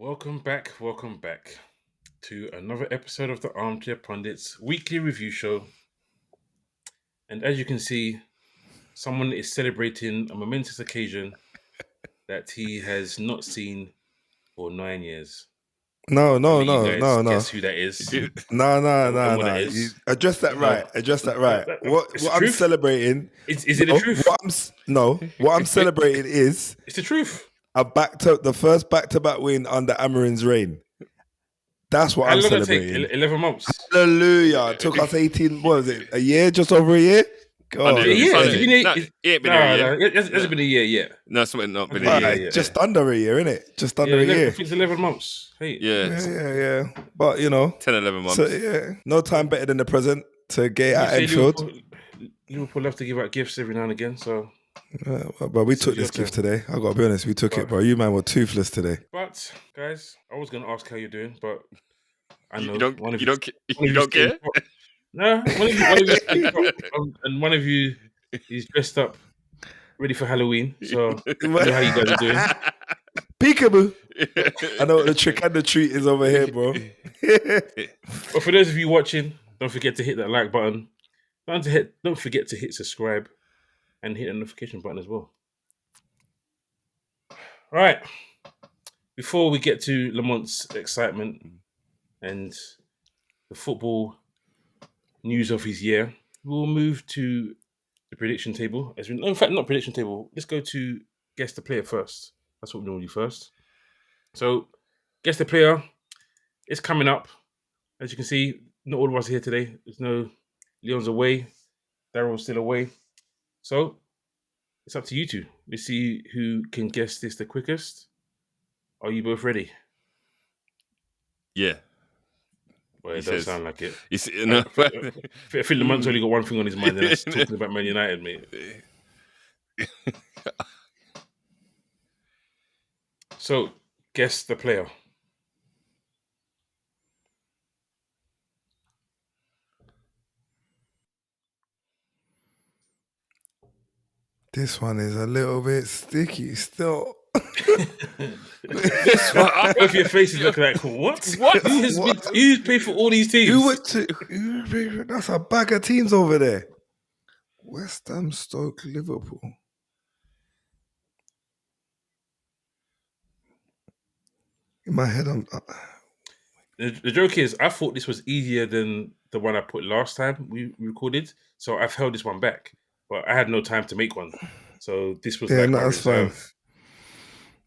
Welcome back to another episode of the Armchair Pundits weekly review show. And as you can see, someone is celebrating a momentous occasion that he has not seen for 9 years. No. Guess who that is? No. What it is. You address that right. What It's the I'm truth. celebrating? Is it the truth? What I'm celebrating is It's the truth. the first back-to-back win under Amarin's reign. That's what I'm celebrating. How long did it take? 11 months. Hallelujah! It took us 18. What was it? A year? Just over a year? God, It It hasn't been a year yet. No, it's not been Right, a year. just under a year, innit? Just under a 11, year. I think it's 11 months. Hey. Yeah. But 10, 11 months. So no time better than the present to get at Anfield. Liverpool love to give out gifts every now and again, so. But we took this gift today. I gotta be honest, we took it, bro. You man were toothless today. But guys, I was gonna ask how you're doing, but I know you don't care. No, one of you is dressed up, ready for Halloween. So I know how you guys are doing. Peekaboo. I know what the trick and the treat is over here, bro. But for those of you watching, don't forget to hit that like button. Don't forget to hit subscribe and hit the notification button as well. All right. Before we get to Lamont's excitement and the football news of his year, we'll move to the prediction table. In fact, not prediction table. Let's go to guess the player first. That's what we normally do first. So, guess the player is coming up. As you can see, not all of us are here today. There's no Leon's away. Daryl's still away. So, it's up to you two. Let's see who can guess this the quickest. Are you both ready? Yeah. Well, it does sound like it. I think Lamont's only got one thing on his mind, and that's talking about Man United, mate. So, guess the player. This one is a little bit sticky still. This one, both your faces look like, what? Who's paid for all these teams? That's a bag of teams over there. West Ham, Stoke, Liverpool. In my head, The joke is, I thought this was easier than the one I put last time we recorded, so I've held this one back. But I had no time to make one, so this was that's fine.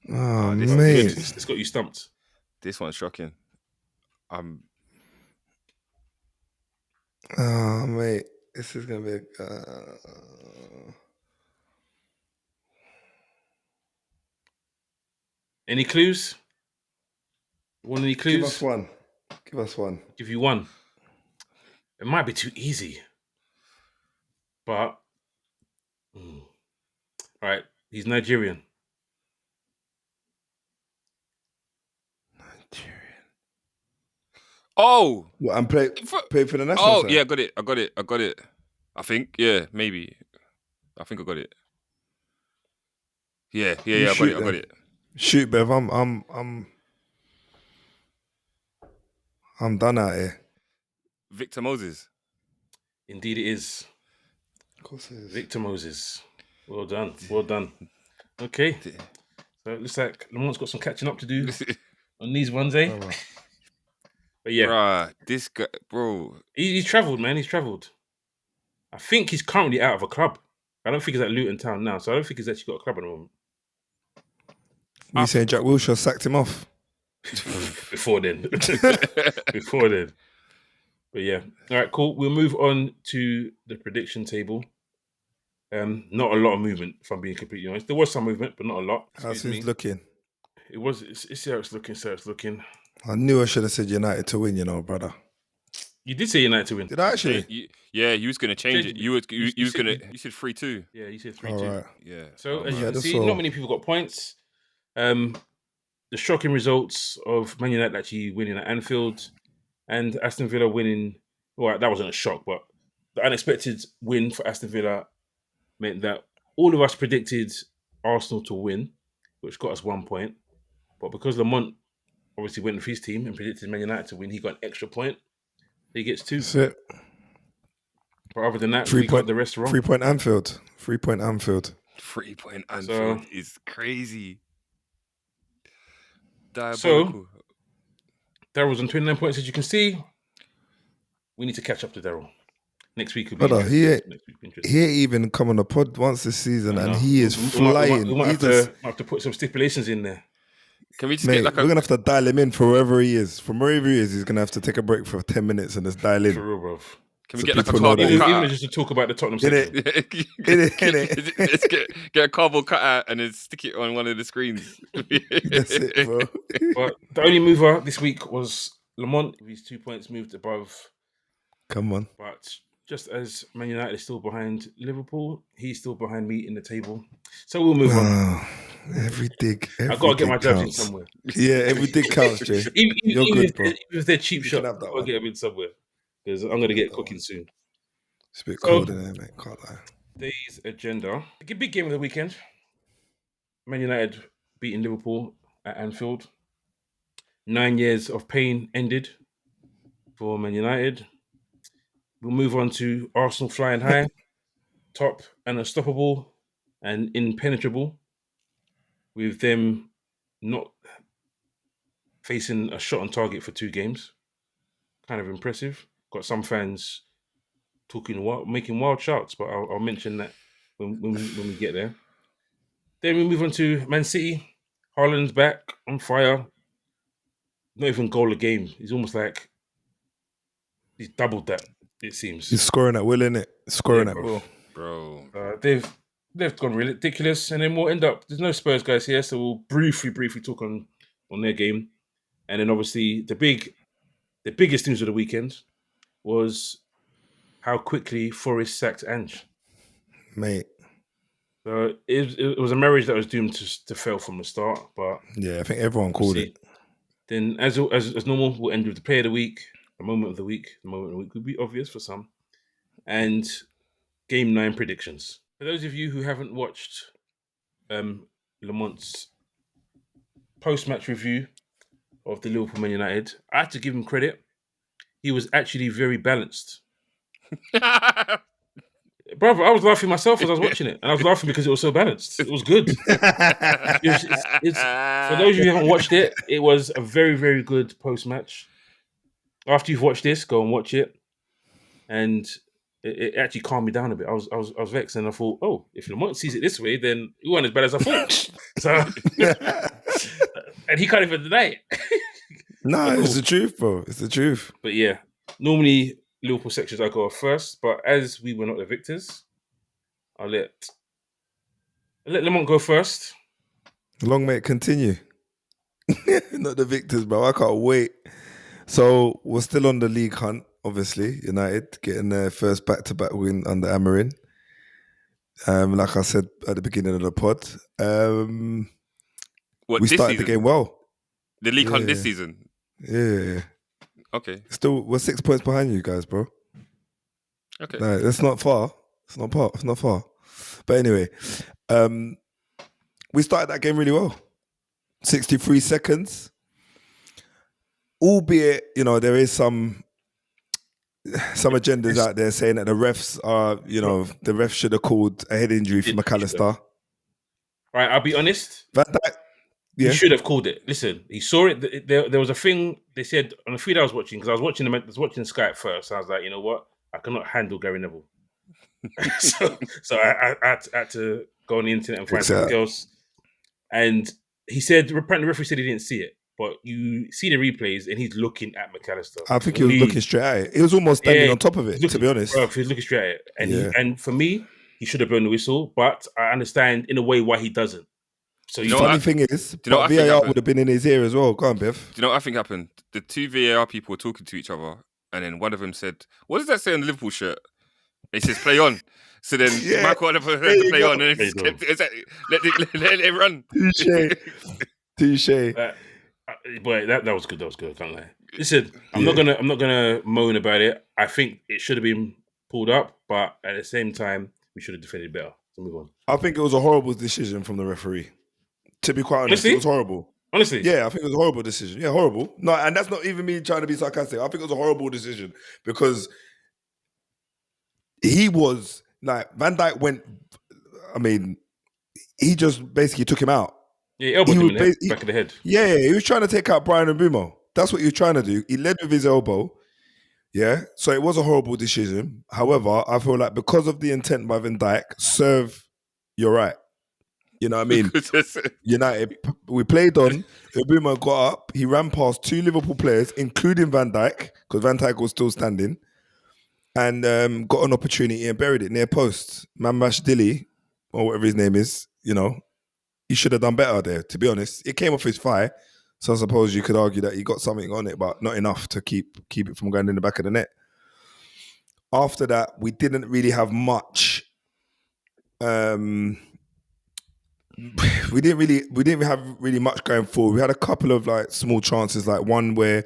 Oh, mate. It's got you stumped. This one's shocking. Oh, mate. This is going to be... Any clues? Want any clues? Give us one. Give you one. It might be too easy. But... All right. He's Nigerian. Oh! What, I'm playing for the national side? Yeah, I got it. I think, yeah, maybe. I think I got it. Yeah, I got it. Shoot, Bev, I'm done out here. Victor Moses. Indeed it is. Of course it is. Victor Moses. Well done. Okay. So it looks like Lamont's got some catching up to do on these ones, eh? Oh, But yeah. Bruh, this guy, bro. He's travelled, man. He's travelled. I think he's currently out of a club. I don't think he's at Luton Town now, so I don't think he's actually got a club at the moment. You saying Jack Wilshere sacked him off? Before then. But yeah. All right, cool. We'll move on to the prediction table. Not a lot of movement, if I'm being completely honest. There was some movement, but not a lot. How's it looking? It's how it's looking. I knew I should have said United to win, brother. You did say United to win. Did I actually? Yeah, you was going to change it. You said 3-2. Yeah, you said 3-2. Right. Yeah. So as you can see, not many people got points. The shocking results of Man United actually winning at Anfield and Aston Villa winning. Well, that wasn't a shock, but the unexpected win for Aston Villa meant that all of us predicted Arsenal to win, which got us 1 point. But because Lamont obviously went with his team and predicted Man United to win. He got an extra point. He gets 2. That's it. But other than that, we got the rest wrong. 3 point Anfield. 3 point Anfield. 3 point Anfield is crazy. Diabolical. So, Daryl's on 29 points, as you can see. We need to catch up to Daryl. Next week will be he ain't even come on the pod once this season, and he is flying. We might have to put some stipulations in there. Can we just get like we're gonna have to dial him in for wherever he is. From wherever he is, he's gonna have to take a break for 10 minutes and just dial in. For real, bro. Can we get like a cardboard cutout? Even just to talk about the Tottenham section. Let's get a cardboard cutout and then stick it on one of the screens. That's it, bro. But the only mover this week was Lamont. His 2 points moved above. Come on. But just as Man United is still behind Liverpool, he's still behind me in the table. So we'll move on. Every dig I've got to get my jabs in somewhere. Yeah, every dig counts, Jay. You're good, bro. Even if they're cheap shot, I've got to get them in somewhere. Because I'm going to get cooking soon. It's a bit cold in there, mate. Can't lie. Today's agenda. A big game of the weekend. Man United beating Liverpool at Anfield. 9 years of pain ended for Man United. We'll move on to Arsenal flying high, top and unstoppable and impenetrable, with them not facing a shot on target for 2 games. Kind of impressive. Got some fans making wild shouts, but I'll mention that when we get there. Then we move on to Man City. Haaland's back on fire. Not even goal a game. He's almost like he's doubled that. It seems he's scoring at will, innit? Scoring at will, bro. They've gone ridiculous, and then we'll end up. There's no Spurs guys here, so we'll briefly talk on their game, and then obviously the biggest news of the weekend was how quickly Forest sacked Ange. Mate. So it was a marriage that was doomed to fail from the start. But yeah, I think everyone called it. Then, as normal, we'll end with the player of the week, the moment of the week. The moment of the week would be obvious for some, and Game 9 predictions. For those of you who haven't watched Lamont's post-match review of the Liverpool Man United, I had to give him credit. He was actually very balanced. Brother, I was laughing myself as I was watching it. And I was laughing because it was so balanced. It was good. For those of you who haven't watched it, it was a very, very good post-match. After you've watched this, go and watch it. And it actually calmed me down a bit. I was vexed and I thought, oh, if Lamont sees it this way, then it wasn't as bad as I thought. And he can't even deny it. No, it's the truth, bro. It's the truth. But yeah, normally Liverpool sections I go off first, but as we were not the victors, I'll let Lamont go first. Long may it continue. Not the victors, bro. I can't wait. So we're still on the league hunt, obviously. United getting their first back-to-back win under Amarin. Like I said at the beginning of the pod, we started the game well. The league hunt this season? Yeah. Okay. Still, we're 6 points behind you guys, bro. Okay. No, that's not far. It's not far. But anyway, we started that game really well. 63 seconds. Albeit, there is some agendas out there saying that the refs are, the refs should have called a head injury for McAllister. Right, I'll be honest. Yeah. He should have called it. Listen, he saw it. There was a thing they said on the feed I was watching, because I was watching Sky at first. I was like, you know what? I cannot handle Gary Neville. so I had to go on the internet and find something else. And he said, apparently the referee said he didn't see it, but you see the replays and he's looking at McAllister. I think he was looking straight at it. He was almost standing on top of it, to be honest. Bro, he was looking straight at it. And for me, he should have blown the whistle, but I understand in a way why he doesn't. So the funny thing is, VAR would have been in his ear as well. Go on, Biff. Do you know what I think happened? The 2 VAR people were talking to each other, and then one of them said, "What does that say on the Liverpool shirt?" It says "play on." So then Michael Oliver heard to play on, and it kept, let it run. Touche. But that was good. That was good. I can't lie. Listen, I'm not gonna moan about it. I think it should have been pulled up, but at the same time, we should have defended better. So move on. I think it was a horrible decision from the referee. To be quite honest, it was horrible. Honestly. Yeah, I think it was a horrible decision. Yeah, horrible. No, and that's not even me trying to be sarcastic. I think it was a horrible decision because he was like Van Dijk went. I mean, he just basically took him out. Yeah, he elbowed He him was in the back of the head. Yeah, he was trying to take out Brian Mbumo. That's what he was trying to do. He led with his elbow. Yeah, so it was a horrible decision. However, I feel like because of the intent by Van Dijk, serve, you're right. You know what I mean? United, we played on. Mbumo got up. He ran past 2 Liverpool players, including Van Dijk, because Van Dijk was still standing, and got an opportunity and buried it near post. Mamash Dilly, or whatever his name is, you know, he should have done better there, to be honest. It came off his thigh, so I suppose you could argue that he got something on it, but not enough to keep it from going in the back of the net. After that, we didn't really have much. We didn't have really much going forward. We had a couple of like small chances, like one where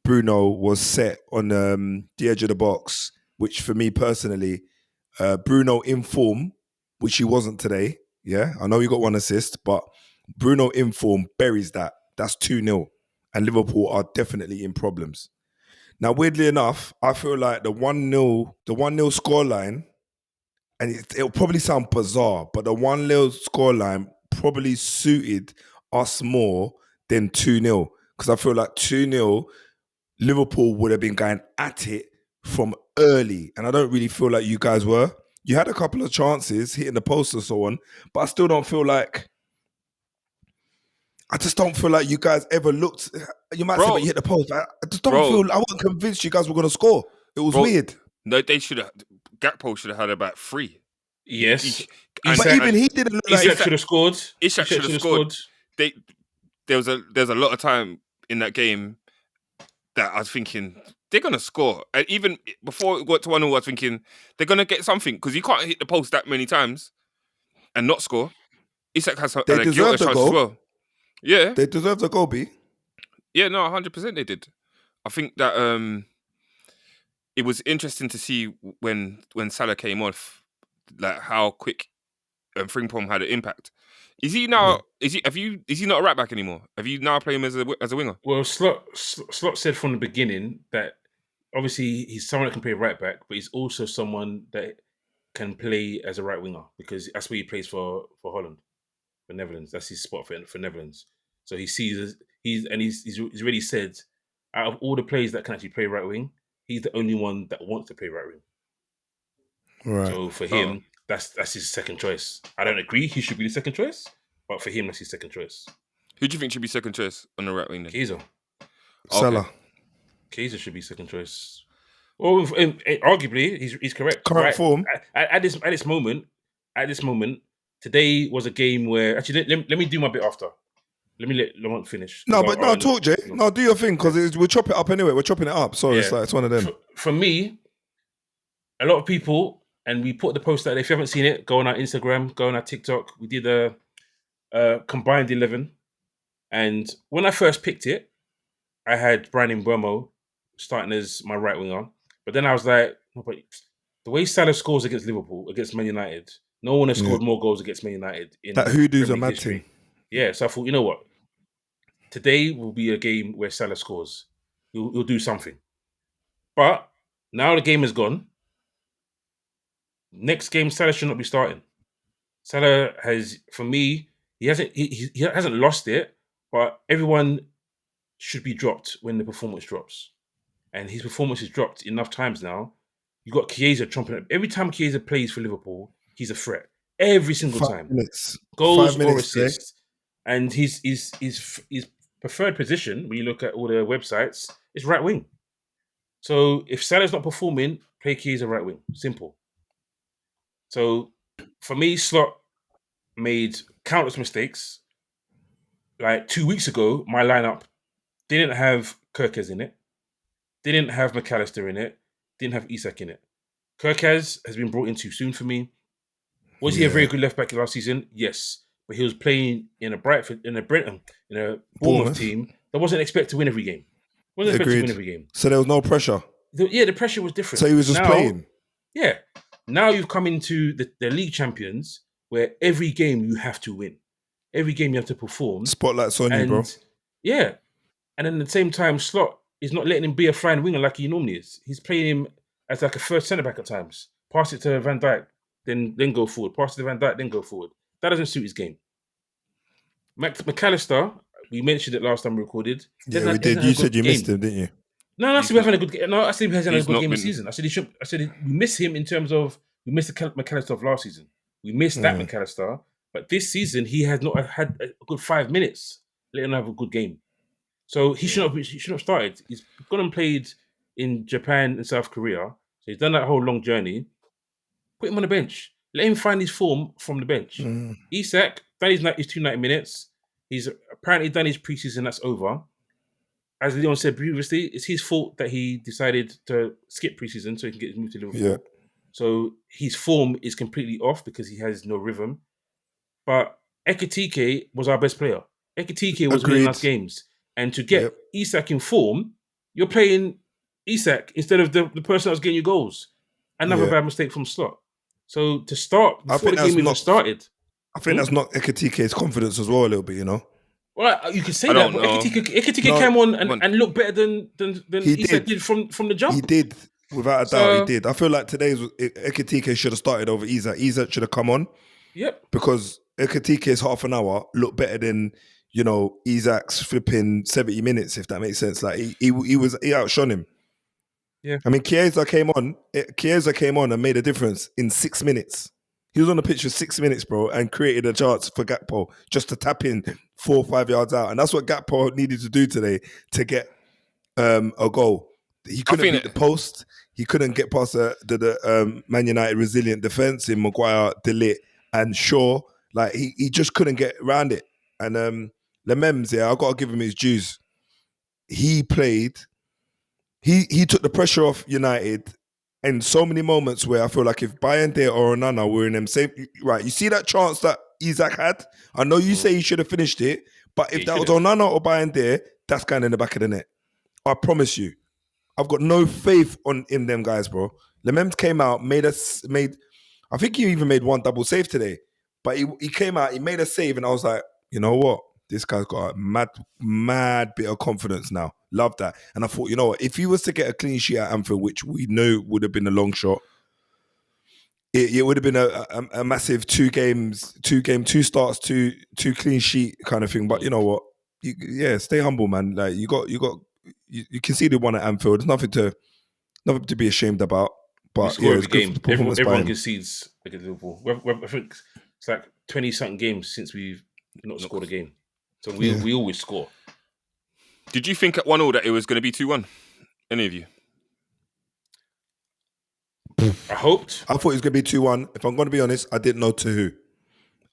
Bruno was set on the edge of the box, which for me personally, Bruno in form, which he wasn't today. Yeah, I know he got 1 assist, but Bruno in form buries that. That's 2-0. And Liverpool are definitely in problems. Now, weirdly enough, I feel like the 1-0 scoreline, and it'll probably sound bizarre, but the 1-0 scoreline probably suited us more than 2-0. Because I feel like 2-0, Liverpool would have been going at it from early. And I don't really feel like you guys were. You had a couple of chances hitting the post and so on, but I still don't feel like... I just don't feel like you guys ever looked... You might say, but you hit the post. I just don't feel... I wasn't convinced you guys were going to score. It was weird. No, they should have... Gakpo should have had about 3. Yes. But even he didn't look like... Isak should have scored. Isak should have scored. There's a lot of time in that game that I was thinking... They're going to score. And even before it got to 1-0, I was thinking they're going to get something because you can't hit the post that many times and not score. Isak has a guilty chance as well. Yeah. They deserve the goal, B. Yeah, no, 100% they did. I think that it was interesting to see when Salah came off, like how quick Frimpong had an impact. Is he now? Yeah. Is he not a right back anymore? Have you now played him as a winger? Well, Slot said from the beginning that obviously he's someone that can play right back, but he's also someone that can play as a right winger because that's where he plays for Holland, for Netherlands. That's his spot for Netherlands. So he sees he's already said out of all the players that can actually play right wing, he's the only one that wants to play right wing. Right. So for him, that's his second choice. I don't agree he should be the second choice, but for him, that's his second choice. Who do you think should be second choice on the right wing then? Chiesa. Salah. Chiesa should be second choice. Well, arguably, he's correct. Current form. At this moment, today was a game where... Actually, let me do my bit after. Let me let Lamont finish. No, but talk, Jay. No, do your thing, because we'll chop it up anyway. We're chopping it up. So it's one of them. For me, a lot of people, and we put the post out there. If you haven't seen it, go on our Instagram, go on our TikTok. We did a combined 11. And when I first picked it, I had Brian Mbumo starting as my right winger. But then I was like, no, but the way Salah scores against Liverpool, against Man United, no one has scored more goals against Man United in that hoodoo's a mad history. thing. Yeah, so I thought, you know what? Today will be a game where Salah scores. He'll do something. But now the game is gone. Next game, Salah should not be starting. Salah has, for me, he hasn't lost it, but everyone should be dropped when the performance drops. And his performance is dropped enough times now. You got Chiesa chomping up. Every time Chiesa plays for Liverpool, he's a threat. Every single time. Goals or assists. And his preferred position, when you look at all the websites, is right wing. So if Salah's not performing, play Chiesa right wing. Simple. So for me, Slot made countless mistakes. Like 2 weeks ago, my lineup didn't have Kerkez in it, didn't have McAllister in it, didn't have Isak in it. Kerkez has been brought in too soon for me. Was he a very good left back last season? Yes. But he was playing in a Bournemouth team that wasn't expected to win every game. So there was no pressure. The pressure was different. So he was just playing. Yeah. Now you've come into the league champions where every game you have to win. every game you have to perform. Spotlight's on you, bro. Yeah. And then at the same time, Slot is not letting him be a flying winger like he normally is. He's playing him as like a first centre-back at times. Pass it to Van Dijk, then go forward. Pass it to Van Dijk, then go forward. That doesn't suit his game. McAllister, we mentioned it last time we recorded. Yeah, we did. You said you missed him, didn't you? No, I said we're having a good game. No, I said he hasn't had a good game this season. I said we miss him in terms of we missed the McAllister of last season. We missed that McAllister, but this season he has not had a good 5 minutes, let alone have a good game. So he should not have started. He's gone and played in Japan and South Korea, so he's done that whole long journey. Put him on the bench. Let him find his form from the bench. Isak done his 2 90 minutes. He's apparently done his preseason. That's over. As Leon said previously, it's his fault that he decided to skip preseason so he can get his move to Liverpool. Yeah. So his form is completely off because he has no rhythm. But Ekitike was our best player. Ekitike was winning us games. And to get Isak in form, you're playing Isak instead of the person that was getting you goals. Another bad mistake from Slot. So to start, before the game even started. I think that's not Ekitike's confidence as well a little bit, you know? Well, you could say that, but Ekitike came on and looked better than Isak did from the jump. He did. Without a doubt, he did. I feel like today's Ekitike should have started over Isak. Isak should have come on. Yep. Because Ekitike's half an hour looked better than, you know, Isak's flipping 70 minutes, if that makes sense. Like he outshone him. Yeah. I mean, Chiesa came on and made a difference in 6 minutes. He was on the pitch for 6 minutes, bro, and created a chance for Gakpo just to tap in 4 or 5 yards out. And that's what Gakpo needed to do today to get a goal. He couldn't beat the post. He couldn't get past the Man United resilient defence in Maguire, De Ligt, and Shaw. Like, he just couldn't get around it. And Lemems, I've got to give him his dues. He played. He took the pressure off United in so many moments where I feel like if Bayern or Onana were in them same... Right, you see that chance that Isak had? I know you say he should have finished it, but if that was Onana or Bayern, that's going in the back of the net. I promise you. I've got no faith in them guys, bro. Lemems came out, I think he even made one double save today. But he came out, he made a save, and I was like, you know what? This guy's got a mad bit of confidence now. Love that. And I thought, you know what? If he was to get a clean sheet at Anfield, which we knew would have been a long shot, it would have been a massive 2 starts, two clean sheet kind of thing. But you know what? Stay humble, man. Like you conceded one at Anfield. There's nothing to be ashamed about. But it's good performance. Everyone concedes against Liverpool. I think it's like 20-something games since we've not scored a game. So we always score. Did you think at 1-1 that it was going to be 2-1? Any of you? I hoped. I thought it was going to be 2-1. If I'm going to be honest, I didn't know to who.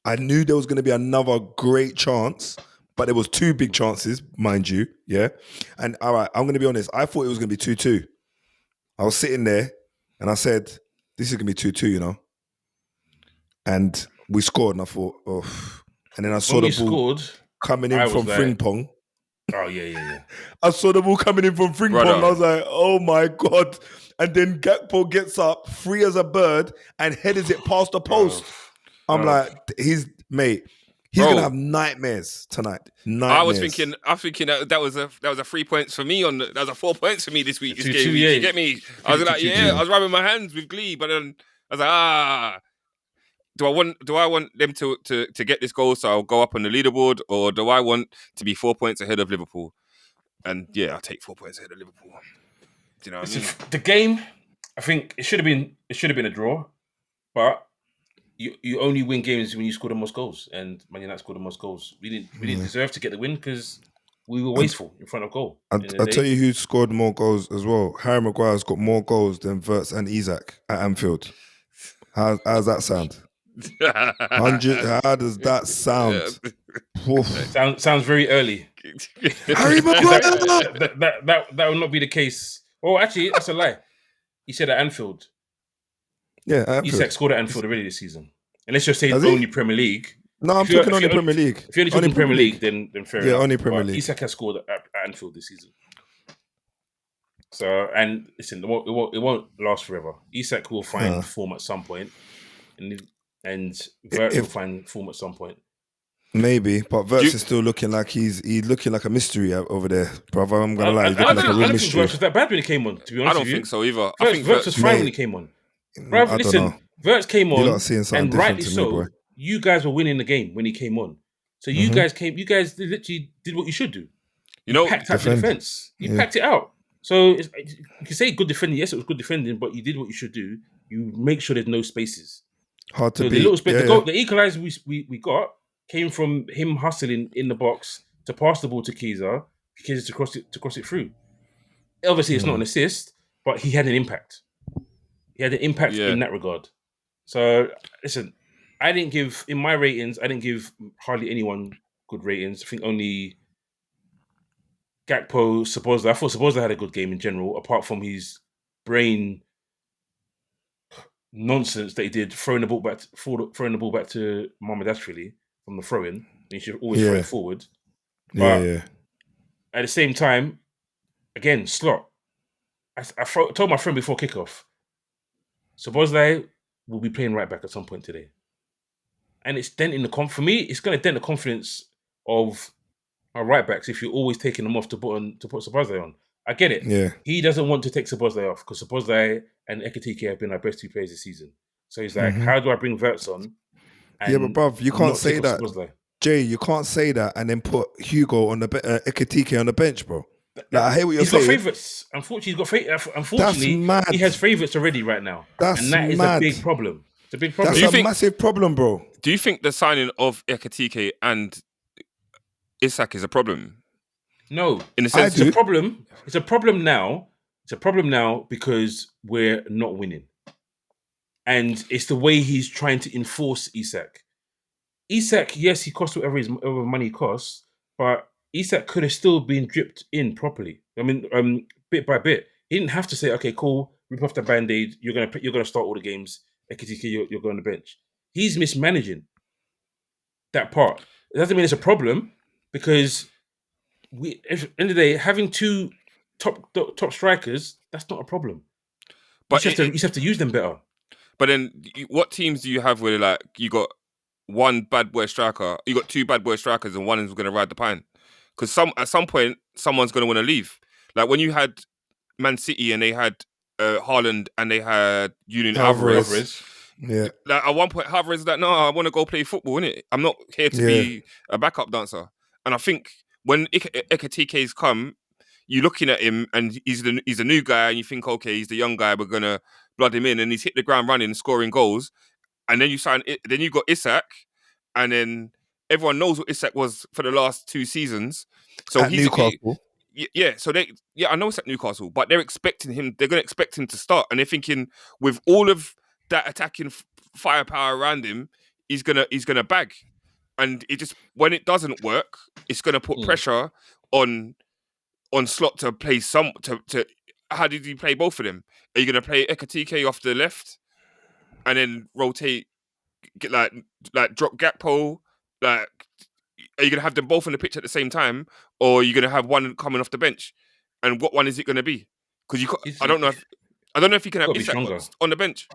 I knew there was going to be another great chance, but there was 2 big chances, mind you. Yeah. And all right, I'm going to be honest. I thought it was going to be 2-2. I was sitting there and I said, this is going to be 2-2, you know. And we scored and I thought, oh. And then I saw the ball coming in from Frimpong. Oh, yeah. I saw the ball coming in from Frimpong and I was like, oh my God. And then Gakpo gets up, free as a bird, and headers it past the post. I'm like, he's going to have nightmares tonight. Nightmares. I was thinking that was a 3 points for me that was a 4 points for me this week. This game. Yeah. You get me? I was like, I was rubbing my hands with glee, but then I was like, do I want them to get this goal so I'll go up on the leaderboard, or do I want to be 4 points ahead of Liverpool? And yeah, I'll take 4 points ahead of Liverpool. Do you know what I mean? The game, I think it should have been a draw, but you only win games when you score the most goals, and Man United scored the most goals. We didn't deserve to get the win because we were wasteful in front of goal. I'll tell you who scored more goals as well. Harry Maguire's got more goals than Wirtz and Isak at Anfield. How's that sound? 100. How does that sound? Sounds very early. Harry Maguire. That will not be the case. Oh, actually, that's a lie. He said at Anfield. Yeah, at Anfield. Isak scored at Anfield already this season. And let's just say only Premier League. No, I'm talking only Premier League. If you're only talking Premier League, then fair enough. Yeah, only Premier League. Isak has scored at Anfield this season. So, and listen, it won't last forever. Isak will find form at some point, and Wirtz will find form at some point. Maybe, but Verts is still looking like he's looking like a mystery over there, brother. I'm gonna lie, he's I looking like a real don't think mystery. Verts was that bad when he came on. To be honest, I don't think so either. I think Verts was fine when he came on. Bruv, I don't know. Verts came on, You're not seeing something and different rightly to me, so. boy. You guys were winning the game when he came on. So you guys literally did what you should do. You packed out the defense. You packed it out. So you can say good defending. Yes, it was good defending, but you did what you should do. You make sure there's no spaces. Hard to beat. The little space, the goal, the equalizer we got came from him hustling in the box to pass the ball to Kiza to cross it through. Obviously, it's not an assist, but he had an impact. He had an impact in that regard. So listen, in my ratings, I didn't give hardly anyone good ratings. I think only Gakpo, Szoboszlai. I thought Szoboszlai had a good game in general, apart from his brain nonsense that he did throwing the ball back to Mohamed Ashrili from the throw-in. He should always throw it forward. But at the same time, again, slot. I told my friend before kickoff, Szoboszlai will be playing right back at some point today. And it's denting for me, it's going to dent the confidence of our right backs if you're always taking them off to put Szoboszlai on. I get it. Yeah. He doesn't want to take Szoboszlai off because Szoboszlai and Ekitike have been our best two players this season. So he's like, how do I bring Verts on? Yeah, but bruv, you can't say that. Jay, you can't say that and then put Hugo on the Ekitike on the bench, bro. Like, I hear what you're saying. He's got favourites. Unfortunately, he has favourites already right now. That is a big problem. It's a big problem. That's a massive problem, bro. Do you think the signing of Ekitike and Isak is a problem? No. In a sense, it's a problem. It's a problem now. It's a problem now because we're not winning. And it's the way he's trying to enforce Isak. Isak, yes, he costs whatever money he costs, but Isak could have still been dripped in properly. I mean, bit by bit. He didn't have to say, okay, cool, rip off the band-aid, you're gonna start all the games, Ekitike, you're going on the bench. He's mismanaging that part. It doesn't mean it's a problem because at the end of the day, having two top strikers, that's not a problem. But you just have to use them better. But then, what teams do you have where like you got one bad boy striker, you got two bad boy strikers, and one is going to ride the pine? Because at some point, someone's going to want to leave. Like when you had Man City and they had Haaland and they had Julian Alvarez. Yeah. Like at one point, Alvarez is like, no, I want to go play football, innit? I'm not here to be a backup dancer. And I think when Ekitike's come, you're looking at him and he's a new guy, and you think, okay, he's the young guy, we're gonna blood him in, and he's hit the ground running, scoring goals. And then then you got Isak, and then everyone knows what Isak was for the last 2 seasons. So at Newcastle. I know it's at Newcastle, but they're expecting him. They're going to expect him to start, and they're thinking with all of that attacking firepower around him, he's gonna bag. And it just when it doesn't work, it's going to put pressure on Slot to play to. How did you play both of them? Are you going to play Ekitike off the left, and then rotate, like drop Gakpo? Like, are you going to have them both on the pitch at the same time, or are you going to have one coming off the bench? And what one is it going to be? Because I don't know if you can have Isak on the bench.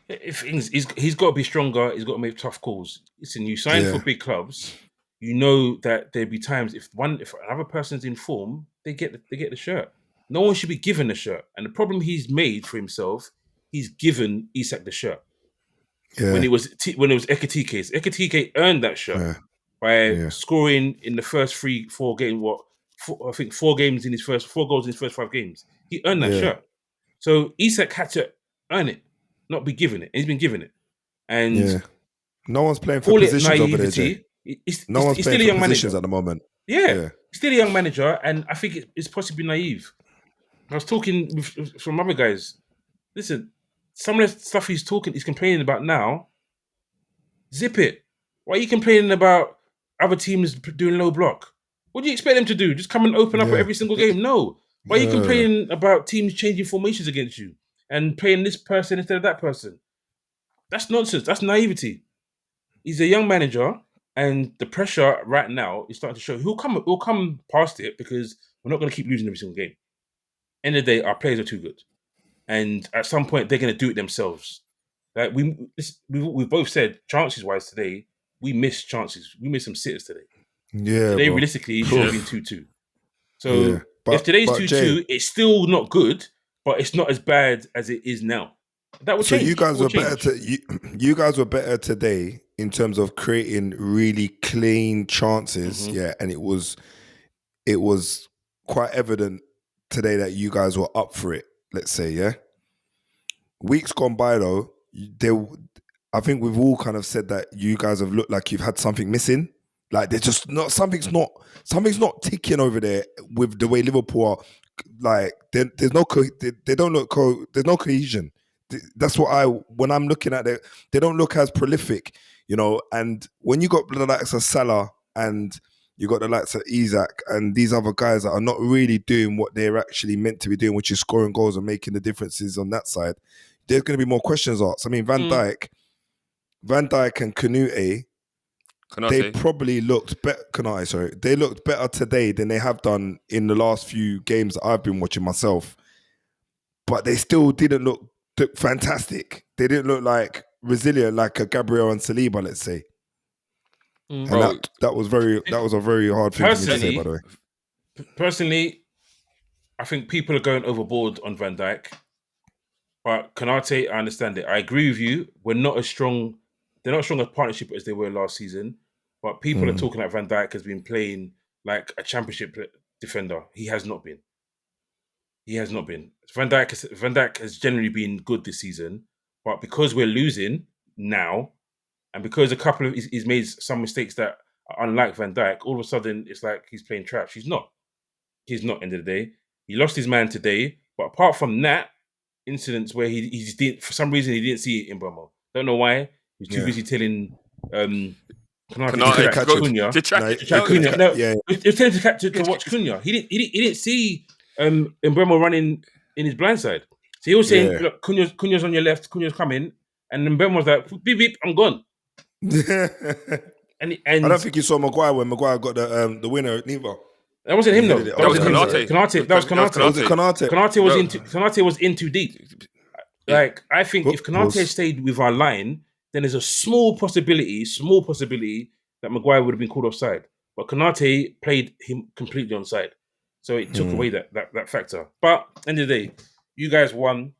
If he's got to be stronger, he's got to make tough calls. Listen, you sign for big clubs, you know that there'll be times if another person's in form, they get the shirt. No one should be given the shirt. And the problem he's made for himself, he's given Isak the shirt. Yeah. When it was Ekitike's, Ekitike earned that shirt by scoring in the first 4 games. I think 4 goals in his first 5 games. He earned that shirt. So Isak had to earn it, not be given it. And he's been given it. And no one's playing for positions over there, Jay. No one's playing still for positions at the moment. Yeah. He's still a young manager, and I think it's possibly naive. I was talking with some other guys. Listen, some of the stuff he's complaining about now, zip it. Why are you complaining about other teams doing low block? What do you expect them to do? Just come and open up at every single game? No. Why are you complaining about teams changing formations against you and playing this person instead of that person? That's nonsense. That's naivety. He's a young manager, and the pressure right now is starting to show. He'll come past it because we're not going to keep losing every single game. End of the day, our players are too good, and at some point they're going to do it themselves. Like we've both said, chances wise today, we missed chances. We missed some sitters today. Yeah, Today, bro. realistically, it should have been 2-2. So Yeah. if today's but 2-2, Jay, it's still not good, but it's not as bad as it is now. That will so change. you guys It will were better change. you guys were better today in terms of creating really clean chances, yeah, and it was quite evident today that you guys were up for it, let's say, yeah. Weeks gone by though, I think we've all kind of said that you guys have looked like you've had something missing. Like there's just not something's not ticking over there with the way Liverpool are. Like there's no they don't look there's no cohesion. That's what when I'm looking at it, they don't look as prolific, you know. And when you got the likes of Salah and you got the likes of Isak and these other guys that are not really doing what they're actually meant to be doing, which is scoring goals and making the differences on that side, there's going to be more questions asked. I mean, Van Dijk and Kanute, they probably looked better. Kanate, sorry, they looked better today than they have done in the last few games that I've been watching myself. But they still didn't look fantastic. They didn't look like resilient, like a Gabriel and Saliba, let's say. And that was a very hard thing for me to say, by the way. Personally, I think people are going overboard on Van Dijk. But Kanate, I understand it. I agree with you. We're not as strong. They're not as strong a partnership as they were last season. But people are talking like Van Dijk has been playing like a championship defender. He has not been. Van Dijk has generally been good this season. But because we're losing now, and because a couple of he's made some mistakes that are unlike Van Dijk, all of a sudden it's like he's playing trash. He's not. End of the day. He lost his man today. But apart from that, incidents where he did for some reason he didn't see it in Burma. Don't know why. He was too busy telling Cunha. No, he was telling to watch Cunha. He didn't see Mbeumo running in his blind side. So he was saying, look, Cunha's on your left, Cunha's coming, and then Mbeumo was like, beep beep, I'm gone. and I don't think you saw Maguire when Maguire got the winner neither. That wasn't him though. That was Kanate. That was Kanate. Was it Kanate? Kanate was in too deep. Like, I think if Kanate stayed with our line, then there's a small possibility that Maguire would have been called offside. But Kanate played him completely onside. So it took away that factor. But end of the day, you guys won.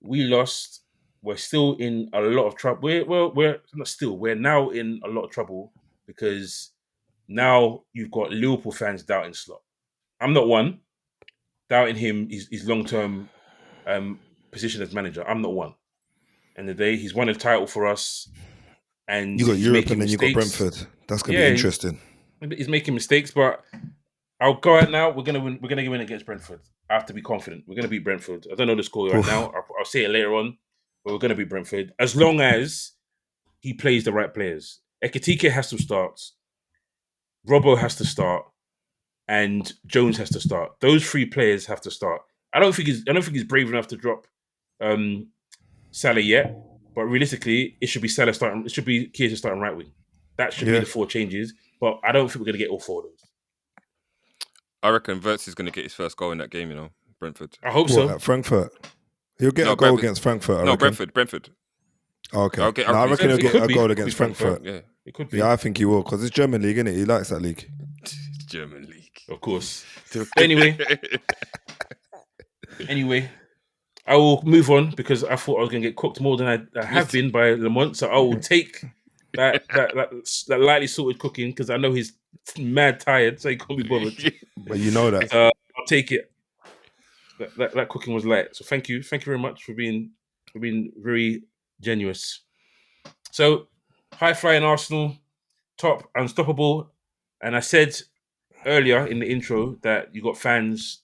We lost. We're still in a lot of trouble. We're not still. We're now in a lot of trouble because now you've got Liverpool fans doubting Slot. I'm not one. Doubting him, his long-term position as manager. I'm not one. End of the day, he's won a title for us. And you got Europe and then you got Brentford. That's going to be interesting. He's making mistakes, but I'll go out now. We're gonna win against Brentford. I have to be confident. We're gonna beat Brentford. I don't know the score right now. I'll say it later on, but we're gonna beat Brentford as long as he plays the right players. Ekitike has to start. Robbo has to start, and Jones has to start. Those three players have to start. I don't think he's brave enough to drop Salah yet, but realistically, it should be Salah starting. It should be Chiesa starting right wing. That should be the 4 changes. But I don't think we're going to get all 4 of those. I reckon Wirtz is going to get his first goal in that game, Brentford. I hope so. At Frankfurt? He'll get a goal against Frankfurt, I reckon. Brentford. Oh, okay. I reckon he'll get a goal against Frankfurt. Yeah, it could be. Yeah, I think he will, because it's German league, isn't it? He likes that league. German league. Of course. Anyway, I will move on because I thought I was going to get cooked more than I have been by Lamont. So I will take that lightly salted cooking because I know he's mad tired, so he can't be bothered. But you know that. I'll take it. That cooking was light. So thank you very much for being very generous. So high flying Arsenal, top unstoppable, and I said earlier in the intro that you got fans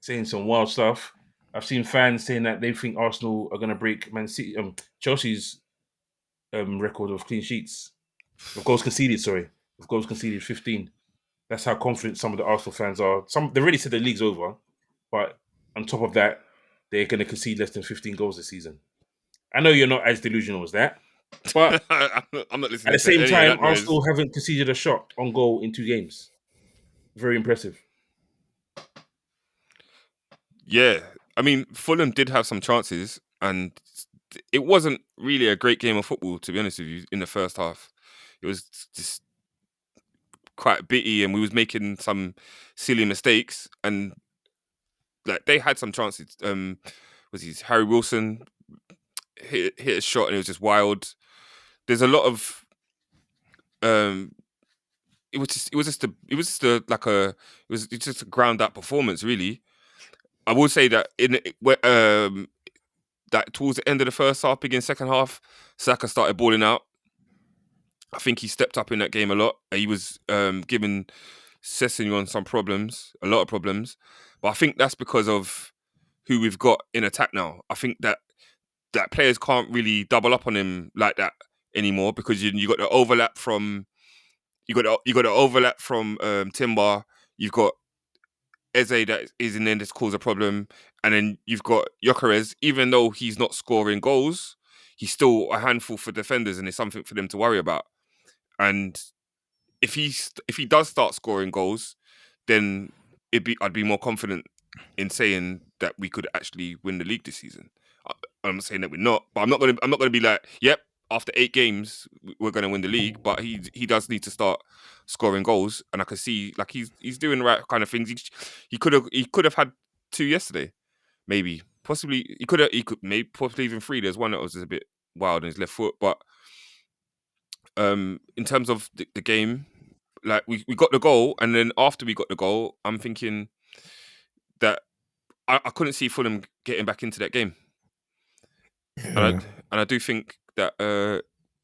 saying some wild stuff. I've seen fans saying that they think Arsenal are going to break Man City, Chelsea's record of clean sheets, of goals conceded. 15. That's how confident some of the Arsenal fans are. They already said the league's over, but on top of that, they're going to concede less than 15 goals this season. I know you're not as delusional as that, but I'm not listening. At the same time, Arsenal haven't conceded a shot on goal in 2 games. Very impressive. Yeah, I mean, Fulham did have some chances, and it wasn't really a great game of football, to be honest with you, in the first half. it was just quite bitty, and we was making some silly mistakes, and like they had some chances. Was he Harry Wilson hit a shot and it was just wild. There's a lot of it was just a ground up performance, really. I will say that that towards the end of the first half, beginning second half, Saka started balling out. I think he stepped up in that game a lot. He was giving Sessegnon a lot of problems. But I think that's because of who we've got in attack now. I think that players can't really double up on him like that anymore, because you got the overlap from Timber. You've got Eze that is in there that's caused a problem, and then you've got Gyökeres. Even though he's not scoring goals, he's still a handful for defenders, and it's something for them to worry about. And if he does start scoring goals, then I'd be more confident in saying that we could actually win the league this season. I'm not saying that we're not, but I'm not gonna be like, yep, after 8 games we're gonna win the league. But he does need to start scoring goals, and I can see like he's doing the right kind of things. He could have had 2 yesterday, maybe, possibly. He could maybe possibly even 3. There's one that was a bit wild on his left foot, but in terms of the game, like we got the goal, and then after we got the goal, I'm thinking that I couldn't see Fulham getting back into that game. Yeah. And I do think that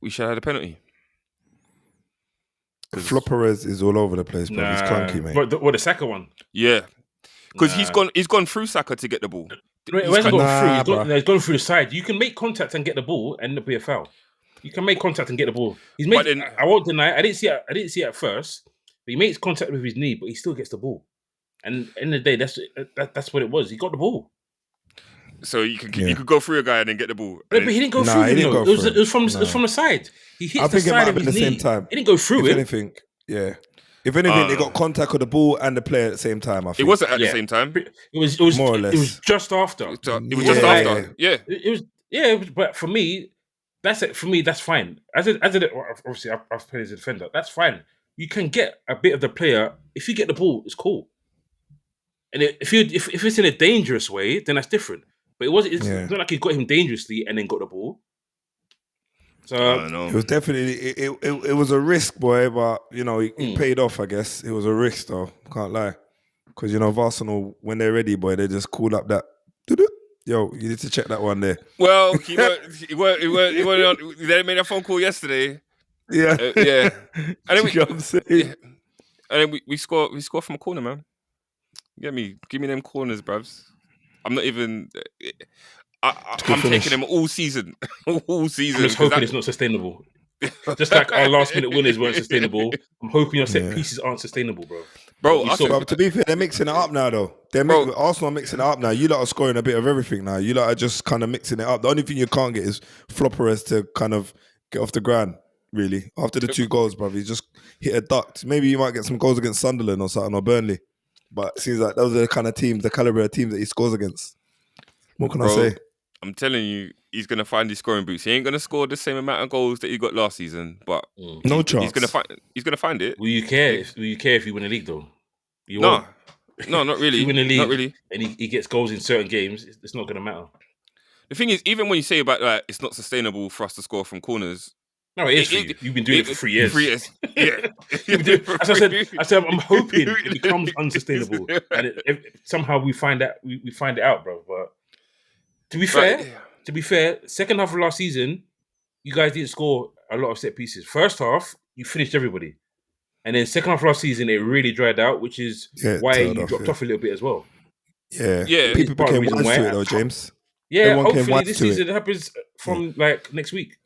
we should have had a penalty. Flopperez is all over the place, bro. He's clunky, mate. What the Saka one? Yeah, because he's gone through Saka to get the ball. He's gone through the side. You can make contact and get the ball, and it'll be a foul. You can make contact and get the ball. I won't deny. I didn't see it at first, but he makes contact with his knee, but he still gets the ball. And in the day, that's what it was. He got the ball. So you could go through a guy and then get the ball. No, but he didn't go through him. It was from the side. He hit the side of his knee. Same time. He didn't go through it. If anything, they got contact with the ball and the player at the same time. I think it wasn't at the same time. It was more or less. It was just after. It was just after. Yeah. It was. Yeah, but for me, that's it. For me, that's fine. Obviously, I've played as a defender. That's fine. You can get a bit of the player. If you get the ball, it's cool. And if it's in a dangerous way, then that's different. But it's not like he got him dangerously and then got the ball. So I don't know. It was definitely it was a risk, boy. But it paid off. I guess it was a risk, though. Can't lie, because Arsenal, when they're ready, boy, they just call up that. Yo, you need to check that one there. Well, he they made a phone call yesterday. Yeah, yeah. And then you know what I'm saying? And then we score from a corner, man. Get me, give me them corners, bruvs. I'm not even. I'm taking them all season. All season. I'm just hoping it's not sustainable. Just like our last minute winners weren't sustainable. I'm hoping your set pieces aren't sustainable, bro. Bro, to be fair, they're mixing it up now, though. Arsenal are mixing it up now. You lot are scoring a bit of everything now. You lot are just kind of mixing it up. The only thing you can't get is Flopperez to kind of get off the ground, really. After the 2 goals, bro, he just hit a duct. Maybe you might get some goals against Sunderland or something, or Burnley. But it seems like those are the kind of teams, the caliber of teams that he scores against. What can I say? I'm telling you, he's going to find his scoring boots. He ain't going to score the same amount of goals that he got last season, but no chance. He's going to find it. Will you care if you win the league, though? No, not really. If you win the league, not really. And he gets goals in certain games, it's not going to matter. The thing is, even when you say about like it's not sustainable for us to score from corners. No, it is for you. You've been doing it for 3 years. 3 years, yeah. I said, I'm hoping it becomes unsustainable, and somehow we find it out, bro. But to be fair, second half of last season, you guys didn't score a lot of set pieces. First half, you finished everybody, and then second half of last season, it really dried out, which is why you dropped off a little bit as well. Yeah. People became wise to it, though, James. Yeah, Everyone hopefully this season it happens from like next week.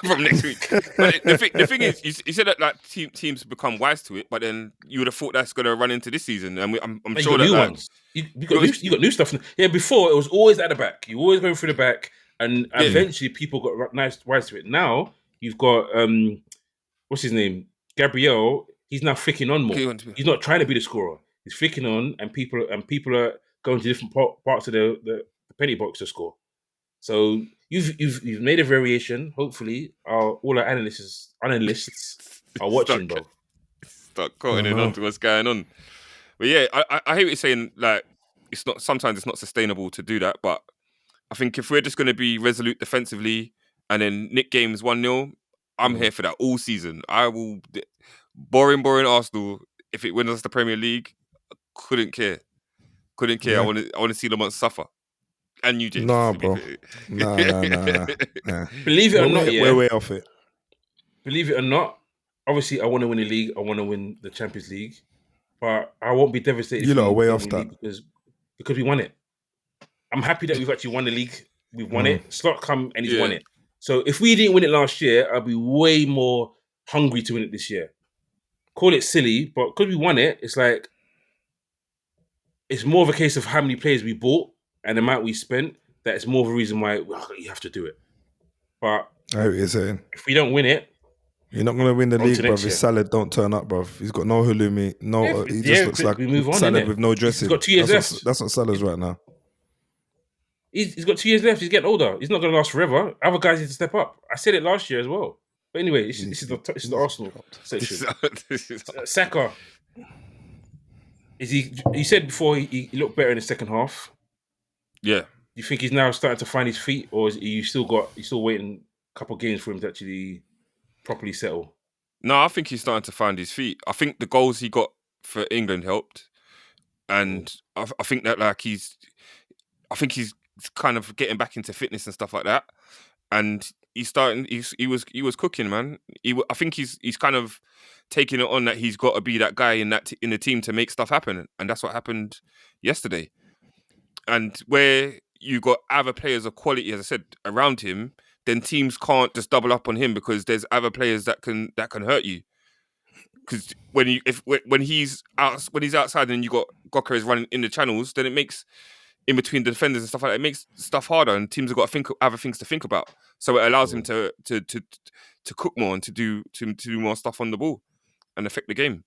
From next week. But the thing is, you said that like teams become wise to it, but then you would have thought that's going to run into this season, and I'm sure that new ones. You got new stuff. Yeah, before it was always at the back. You always going through the back, and eventually people got wise to it. Now you've got what's his name, Gabriel. He's now flicking on more. He's not trying to be the scorer. He's flicking on, and people are going to different parts of the penny box to score. So You've made a variation. Hopefully, all our analysts are watching, bro. Start cutting in onto what's going on. But yeah, I hear what you're saying. Like, sometimes it's not sustainable to do that. But I think if we're just going to be resolute defensively and then nick games 1-0, I'm here for that all season. I will. Boring Arsenal. If it wins us the Premier League, couldn't care. Yeah. I want to see them suffer. And you, James. Nah, bro. Nah. Believe it or not, we're way off it. Believe it or not, obviously I want to win the league. I want to win the Champions League, but I won't be devastated. You lot are way off that because we won it. I'm happy that we've actually won the league. We've won it. Slot come and he's won it. So if we didn't win it last year, I'd be way more hungry to win it this year. Call it silly, but because we won it, it's like it's more of a case of how many players we bought and the amount we spent. That it's more of a reason why you have to do it. But I hear what you're saying. If we don't win it, you're not going to win the league, bruv. His salad don't turn up, bruv. He's got no halloumi. He just looks like salad with no dressing. He's got 2 years left. That's what Salah's right now. He's got 2 years left. He's getting older. He's not going to last forever. Other guys need to step up. I said it last year as well. But anyway, this is the Arsenal section. Saka. He said before he looked better in the second half. Yeah. You think he's now starting to find his feet, or is you still waiting a couple of games for him to actually properly settle? No, I think he's starting to find his feet. I think the goals he got for England helped, and I think that he's kind of getting back into fitness and stuff like that, and he's starting. He was cooking, man. I think he's kind of taking it on that he's got to be that guy in the team to make stuff happen, and that's what happened yesterday. And where you got other players of quality, as I said, around him, then teams can't just double up on him because there's other players that can hurt you. Because when he's outside and you got Gokras running in the channels, then it makes in between the defenders and stuff like that, it makes stuff harder, and teams have got to think other things to think about. So it allows him to cook more and to do more stuff on the ball and affect the game.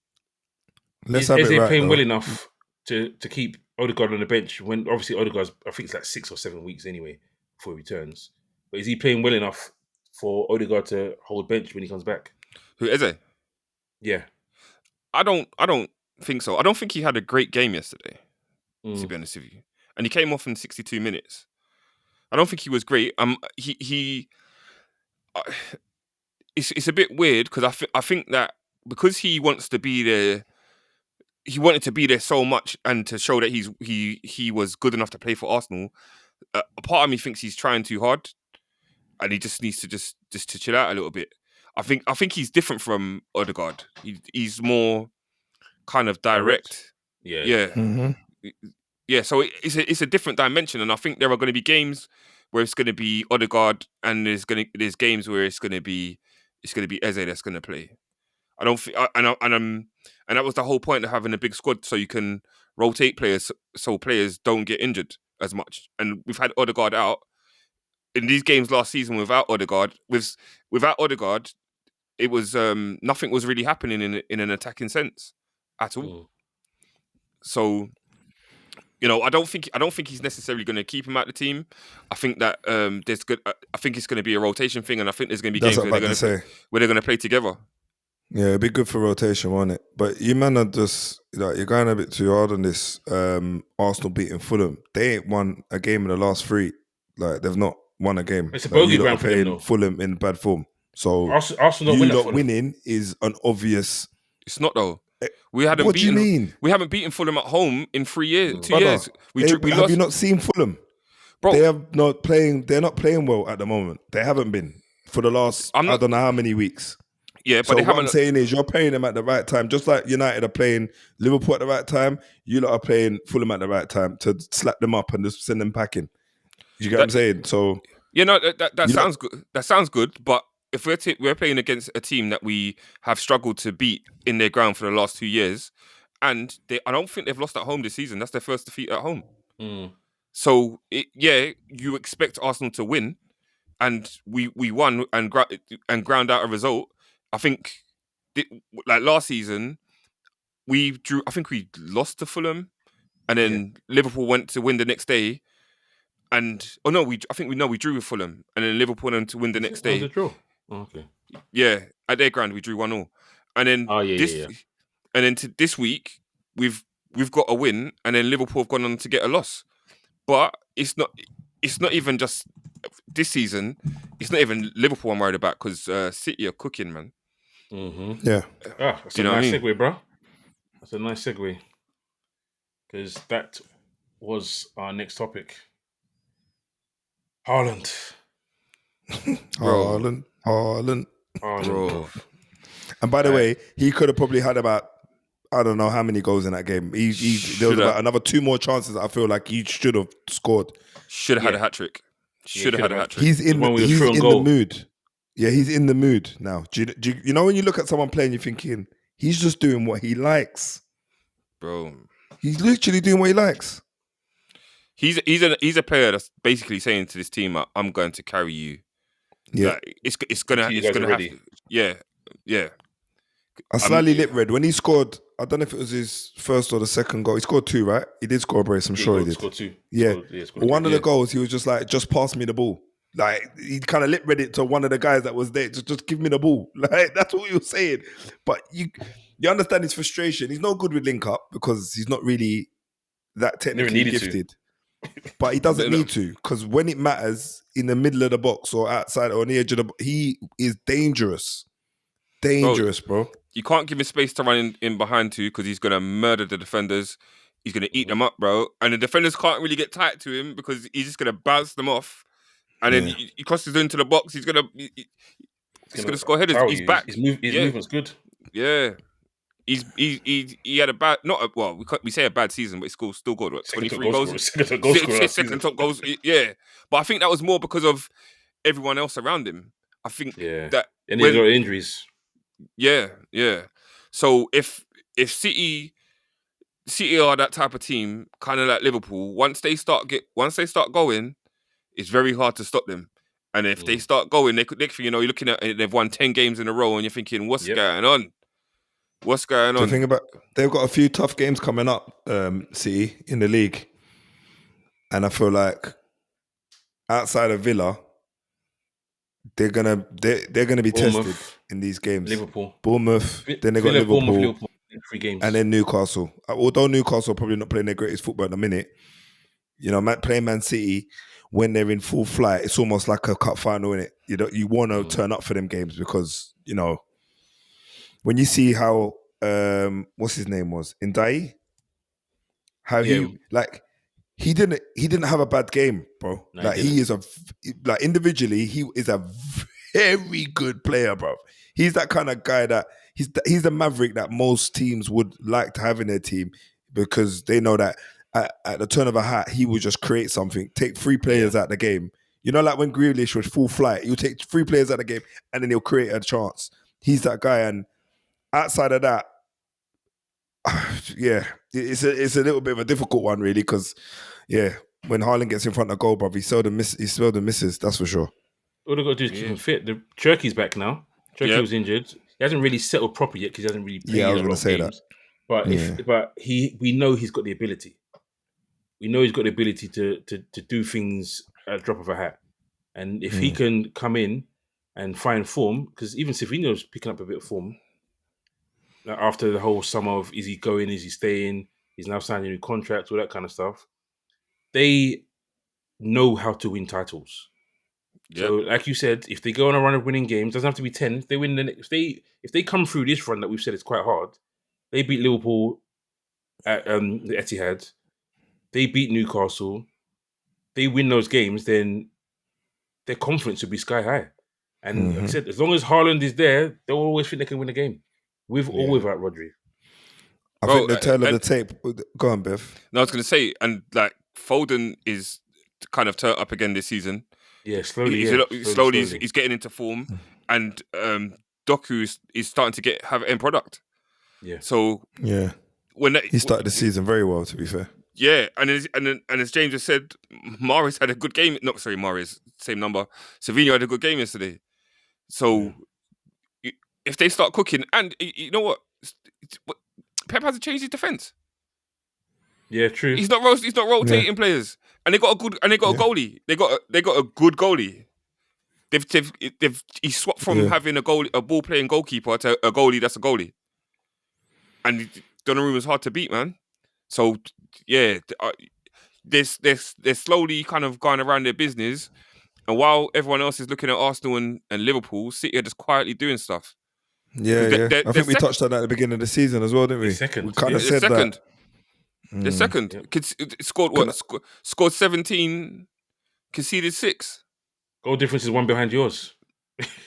Is he playing well enough to keep Odegaard on the bench when obviously Odegaard's, I think it's like 6 or 7 weeks anyway before he returns? But is he playing well enough for Odegaard to hold bench when he comes back? Who is he? Yeah, I don't think so. I don't think he had a great game yesterday. To be honest with you, and he came off in 62 minutes. I don't think he was great. It's a bit weird because I think that because he wants to be there. He wanted to be there so much and to show that he was good enough to play for Arsenal. A part of me thinks he's trying too hard, and he just needs to just to chill out a little bit. I think he's different from Odegaard. He's more kind of direct. Yeah. Mm-hmm. Yeah. So it's a different dimension, and I think there are going to be games where it's going to be Odegaard, and there's games where it's going to be Eze that's going to play. I don't think, and that was the whole point of having a big squad, so you can rotate players, so players don't get injured as much. And we've had Odegaard out in these games last season without Odegaard. Without Odegaard, it was nothing was really happening in an attacking sense at all. So, I don't think he's necessarily going to keep him at the team. I think that I think it's going to be a rotation thing, and I think there's going to be games where they're going to play together. Yeah, it'd be good for rotation, won't it? But you man are just you're going a bit too hard on this. Arsenal beating Fulham. They ain't won a game in the last 3. Like they've not won a game. It's a bogey ground for them, though. Fulham in bad form. So Arsenal winning is an obvious. It's not though. We hadn't. What do you mean? We haven't beaten Fulham at home in 3 years. 2 Brother, years. We have lost. you not seen Fulham? Bro, They're not playing well at the moment. They haven't been for the last I don't know how many weeks. Yeah, but so they what I'm saying is you're playing them at the right time. Just like United are playing Liverpool at the right time, you lot are playing Fulham at the right time to slap them up and just send them packing. You get what I'm saying? So that sounds good. That sounds good. But if we're playing against a team that we have struggled to beat in their ground for the last 2 years, and I don't think they've lost at home this season. That's their first defeat at home. So you expect Arsenal to win, and we won and ground out a result. I think, like last season, we drew. I think we lost to Fulham, and then Liverpool went to win the next day. I think we drew with Fulham, and then Liverpool and to win the next day. Was a draw. Oh, okay. Yeah, at their ground we drew 1-1, and then and then to this week we've got a win, and then Liverpool have gone on to get a loss. But it's not even just this season. It's not even Liverpool I'm worried about because City are cooking, man. Mm-hmm. Yeah. That's a nice segue, bro. That's a nice segue. Because that was our next topic. Haaland. Haaland. Bro. And by the way, he could have probably had about, I don't know how many goals in that game. There was about another 2 more chances that I feel like he should have scored. Should have had a hat-trick. Should have had a hat-trick. He's in the mood. Yeah, he's in the mood now. Do you know when you look at someone playing, you're thinking, he's just doing what he likes. Bro. He's literally doing what he likes. He's a player that's basically saying to this team, I'm going to carry you. Yeah. Like, it's gonna happen. Yeah. I slightly lip read when he scored. I don't know if it was his first or the second goal. He scored 2, right? He did score a brace. I'm sure he did. Scored 2. Yeah. One of the goals, he was just like, just pass me the ball. Like, he kind of lip read it to one of the guys that was there. Just give me the ball. Like, that's what he was saying. But you understand his frustration. He's no good with link up because he's not really that technically gifted. But he doesn't need to, because when it matters in the middle of the box or outside or on the edge of the box, he is dangerous. Bro. You can't give him space to run in behind too, because he's going to murder the defenders. He's going to eat them up, bro. And the defenders can't really get tight to him because he's just going to bounce them off. And then he crosses into the box. He's going to score headers. He's back. His movement's good. Yeah. He had a bad, we say a bad season, but he still got 23 goals. Second top goals. Yeah. But I think that was more because of everyone else around him. I think that. And he got injuries. Yeah. So if City are that type of team, kind of like Liverpool, once they start going, it's very hard to stop them. And if they start going, next thing you know, you're looking at they've won 10 games in a row, and you're thinking, what's going on? What's going on? The thing about they've got a few tough games coming up, City in the league, and I feel like outside of Villa, they're gonna be tested in these games. Liverpool, Bournemouth, then they got Liverpool, 3 games, and then Newcastle. Although Newcastle are probably not playing their greatest football at the minute, you know, playing Man City when they're in full flight, it's almost like a cup final, innit? You want to turn up for them games because when you see how what's his name was Ndai, how he didn't have a bad game, bro. No, like he is individually he is a very good player, bro. He's that kind of guy that he's the maverick that most teams would like to have in their team because they know that at the turn of a hat he will just create something, take 3 players out of the game. You know, like when Grealish was full flight, he'll take 3 players out of the game and then he'll create a chance. He's that guy, and outside of that, it's a little bit of a difficult one, really, because when Haaland gets in front of goal, bruv, he seldom misses. That's for sure. All they got to do is keep him fit. The Cherky's back now. Cherky was injured. He hasn't really settled properly yet because he hasn't really played I was going to say games. That. But we know he's got the ability. We know he's got the ability to do things at a drop of a hat. And if he can come in and find form, because even Savinho's picking up a bit of form. After the whole summer of is he going, is he staying, he's now signing a new contract, all that kind of stuff. They know how to win titles. Yep. So, like you said, if they go on a run of winning games, doesn't have to be 10. If they win, if they come through this run that we've said is quite hard, they beat Liverpool at the Etihad, they beat Newcastle, they win those games, then their confidence will be sky high. And like I said, as long as Haaland is there, they'll always think they can win a game. With or without Rodri. I think the tail of the tape. Go on, Biff. No, I was going to say, and like Foden is kind of turned up again this season. Yeah, slowly. Slowly. He's getting into form, and Doku is starting to have end product. Yeah. So he started the season very well, to be fair. Yeah, and as James has said, Mahrez had a good game. No, sorry, Mahrez, same number. Savinho had a good game yesterday. So. If they start cooking, and you know what, Pep hasn't changed his defense. Yeah, true. He's not rotating players. and they got a goalie. They got a good goalie. He swapped from having a ball playing goalkeeper to a goalie that's a goalie, and Donnarumma's hard to beat, man. So yeah, they're slowly kind of going around their business, and while everyone else is looking at Arsenal and Liverpool, City are just quietly doing stuff. Yeah. I think we touched on that at the beginning of the season as well, didn't we? We kind of said that. The second scored 17, conceded 6. Goal difference is one behind yours.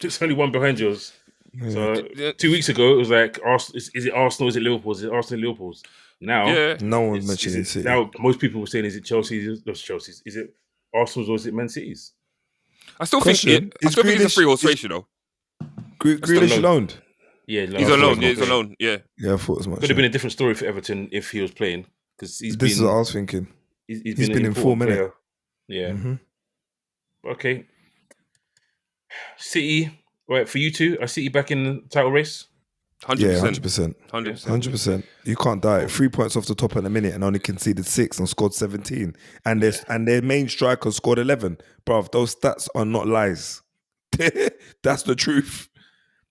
It's only one behind yours. Yeah. So 2 weeks ago, it was like, is it Arsenal? Is it Liverpool? Is it Arsenal? Liverpool's? Now, no one's mentioning City. Now, most people were saying, is it Chelsea's? Not Chelsea's. Is it Arsenal's or is it Man City's? I still think it's a 3-horse ratio though. Grealish loaned. Yeah, he's alone. Yeah, he's alone. Yeah. Yeah, I thought as much. Could have been a different story for Everton if he was playing, because this is what I was thinking. He's been in 4 minutes. Yeah. Mm-hmm. Okay. City, right, for you two, are City back in the title race? 100%. Yeah, 100%. 100%. You can't die. 3 points off the top in a minute and only conceded 6 and scored 17. And their main striker scored 11. Bruv, those stats are not lies. That's the truth.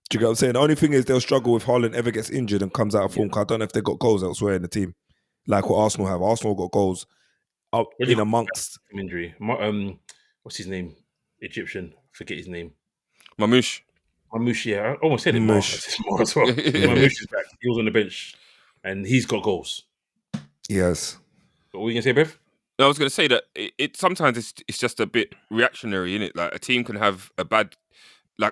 Do you get what I'm saying? The only thing is they'll struggle if Haaland ever gets injured and comes out of form. I don't know if they've got goals elsewhere in the team, like what Arsenal have. Arsenal got goals up in amongst injury. What's his name? Egyptian. Forget his name. Mamouche, yeah. I almost said it. More as well. Mamouche is back. He was on the bench, and he's got goals. Yes. What were you gonna say, Bev? I was gonna say that it sometimes it's just a bit reactionary, isn't it? Like a team can have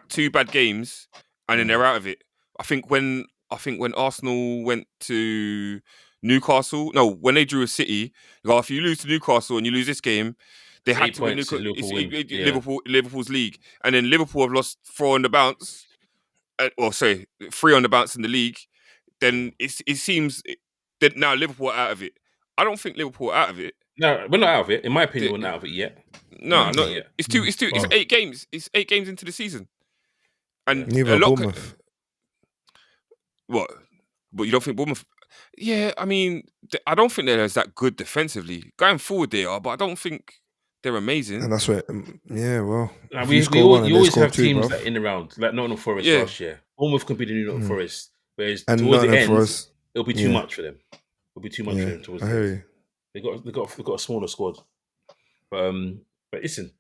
2 bad games, and then they're out of it. I think when Arsenal went to Newcastle, when they drew with City, if you lose to Newcastle and you lose this game, they had to win Liverpool's league, and then Liverpool have lost 4 on the bounce. 3 on the bounce in the league. Then it seems that now Liverpool are out of it. I don't think Liverpool are out of it. No, we're not out of it. In my opinion, we're not out of it yet. No, not yet. It's 8 games. It's 8 games into the season. And neither Bournemouth. What? But you don't think Bournemouth? Yeah, I mean, I don't think they're that good defensively. Going forward, they are, but I don't think they're amazing. And that's where, you always have teams that in the round, like Nottingham Forest last year. Bournemouth can be the new Nottingham Forest, whereas towards the end, it'll be too much for them. It'll be too much for them towards the end. They got a smaller squad, but listen, in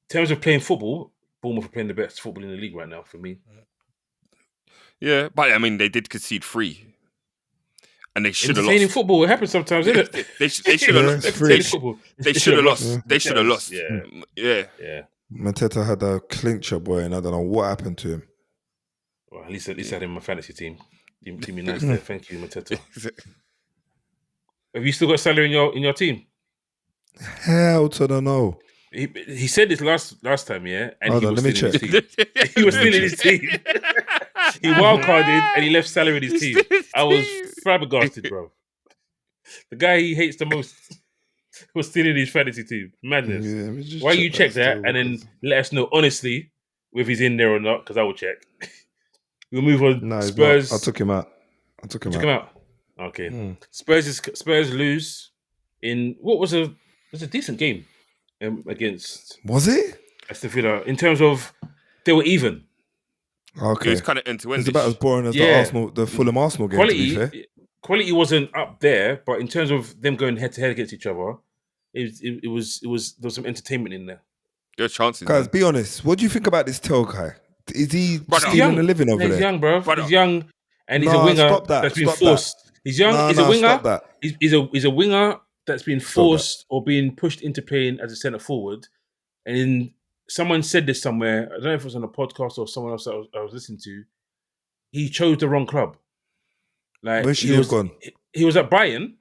terms of playing football, Bournemouth are playing the best football in the league right now for me. Yeah, but I mean, they did concede 3. And they should have lost. In football, it happens sometimes, isn't it? They should have lost. They should have lost. They should have lost. Yeah. Mateta had a clincher, boy, and I don't know what happened to him. Well, at least I had him in my fantasy team. Team nice there. Thank you, Mateta. Have you still got salary in your team? Hell to the no. He said this last time, yeah, and hold on, let me check. He was still in his team. He wildcarded and he left salary in his team. I was flabbergasted, bro. The guy he hates the most was still in his fantasy team. Madness. Yeah, why you check that and then let us know honestly if he's in there or not? Because I will check. We'll move on. No, Spurs. I took him out. Okay. Spurs lose in what was a decent game against. Was it? Aston Villa. In terms of they were even. Okay. It was kind of end-to-end. It's about as boring as the Fulham Arsenal game. Quality wasn't up there, but in terms of them going head-to-head against each other, there was some entertainment in there. There are chances. Guys, be honest. What do you think about this Tell guy? Is he stealing a living over there? He's young, bro. He's young, and he's a winger that's been forced. He's young. He's a winger. He's a winger that's been forced or being pushed into playing as a centre forward. And someone said this somewhere. I don't know if it was on a podcast or someone else I was listening to. He chose the wrong club. Like where's he gone? He was at Bayern,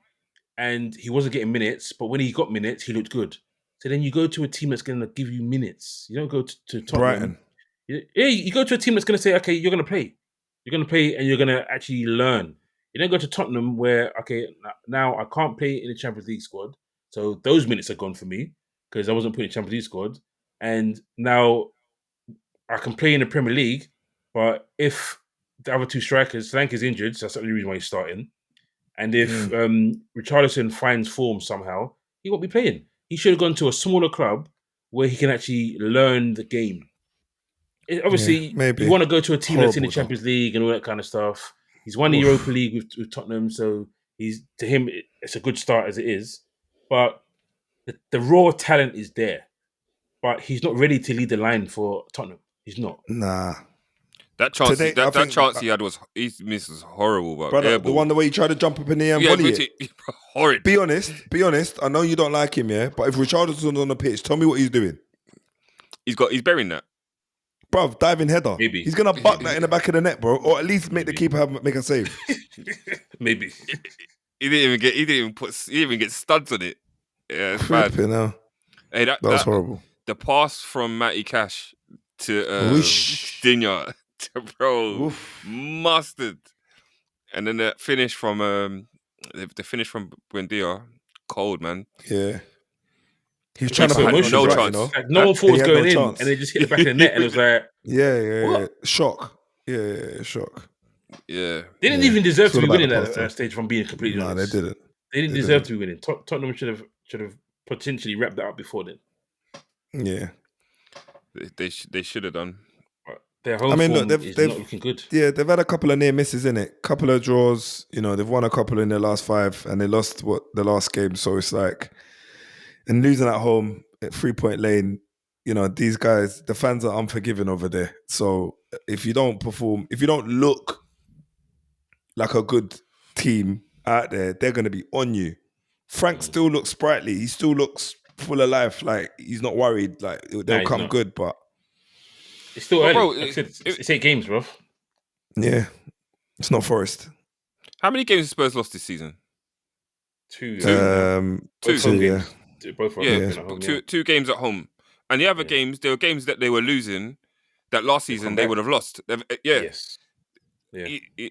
and he wasn't getting minutes. But when he got minutes, he looked good. So then you go to a team that's going to give you minutes. You don't go to Tottenham. Brighton. Yeah, you go to a team that's going to say, okay, you're going to play. You're going to play and you're going to actually learn. You don't go to Tottenham where, okay, now I can't play in the Champions League squad. So those minutes are gone for me because I wasn't put in the Champions League squad. And now I can play in the Premier League, but if the other 2 strikers, Solanke is injured, so that's the only reason why he's starting. And if Richarlison finds form somehow, he won't be playing. he should have gone to a smaller club where he can actually learn the game. Obviously, maybe. you want to go to a team that's in the Horrible, Champions League and all that kind of stuff. He's won the Oof. Europa League with Tottenham, so to him it's a good start as it is. But the raw talent is there, but he's not ready to lead the line for Tottenham. He's not. Nah. That chance, Today, I that think- chance he had he missed was horrible, but Brother, the one the way he tried to jump up in the air and volley it. horrid. Be honest. I know you don't like him, yeah, but if Richarlison's on the pitch, tell me what he's doing. He's burying that. Bruv, diving header. Maybe. He's gonna buck that in the back of the net, bro, or at least make the keeper make a save. Maybe. He didn't even get studs on it. Yeah, it's bad. Flipping hell. Hey, That was horrible. The pass from Matty Cash to Whoosh. Dinya, bro, Oof. mustard, and then the finish from Buendia, cold, man. Yeah. He was It's trying to like put no no chance. chance. You know? Like, no one thought it was He had going no in, chance. and they just hit the back of the net, and it was like Yeah. What? Shock. Yeah, shock. Yeah, they didn't Yeah. even deserve It's to all be about winning the at pass, that stage. From being completely Nah, honest, they didn't. They didn't They deserve didn't. to be winning. Tottenham should have potentially wrapped that up before then. Yeah. they should have done. But their home I mean, form look, is they've not looking good. Yeah, they've had a couple of near misses in it. Couple of draws. You know, they've won a couple in their last 5, and they lost the last game. So it's like, and losing at home at 3-point lane. You know, these guys, the fans are unforgiving over there. So if you don't perform, if you don't look like a good team out there, they're going to be on you. Frank still looks sprightly. He still looks full of life. Like, he's not worried. Like, they'll he's come not. good, but It's still Well, early. bro, Like I said, it's 8 games, bro. yeah, it's not Forest. How many games have Spurs lost this season? 2. Two. home yeah. games. Both are Yeah, at home. two games at home, and the other games, there were games that they were losing that last They've season come they back. would have lost. Yeah, Yes. Yeah.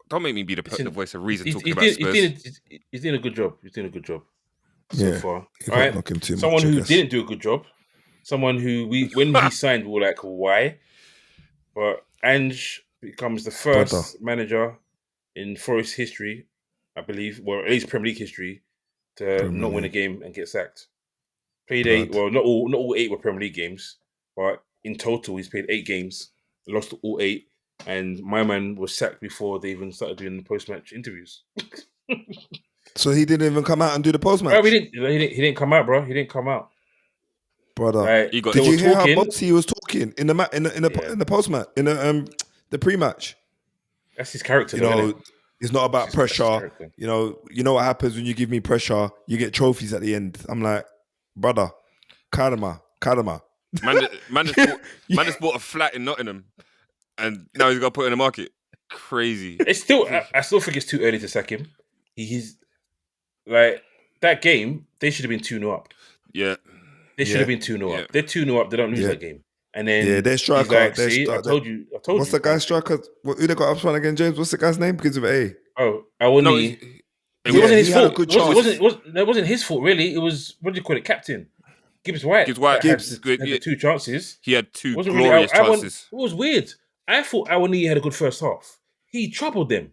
Don't make me be the Listen, voice of reason He's talking about Spurs. he's doing a good job. He's doing a good job so Yeah. far. You All can't right. knock him too Someone much, I who guess. didn't do a good job. Someone who when he signed, we were like, why? But Ange becomes the first Brother. manager in Forest history, I believe, well, at least Premier League history, to Premier not win a League. game and get sacked. Played Blood. 8. Well, not all 8 were Premier League games, but in total, he's played 8 games, lost all 8, and my man was sacked before they even started doing the post-match interviews. So he didn't even come out and do the post match. Bro, he didn't come out, bro. He didn't come out. Brother. Like, He got- they Did were you hear how talking. bossy he was talking in the Yeah. in the post match in the pre match? That's his character, You though, know, innit? it's not about That's his pressure. character. You know what happens when you give me pressure? You get trophies at the end. I'm like, brother, karma. Man just bought a flat in Nottingham, and now he's got to put it in the market. Crazy. It's still, I still think it's too early to sack him. He's like that game. They should have been 2-0 up. Yeah. They should Yeah. have been 2-0 Yeah. up. They're 2-0 up. They don't lose Yeah. that game. And then Yeah, their he's striker. like, their see, I stri- told you. What's the guy's striker? Who they got up front again, James? What's the guy's name? Begins with A. Oh, Awani. No, It Yeah, wasn't his he had a fault. good That wasn't his fault, really. It was, what do you call it, captain Gibbs White. Gibbs White. that had Gibbs, the- had the 2 chances. he had 2 Wasn't glorious really, chances. It was weird. I thought Awani had a good first half. He troubled them,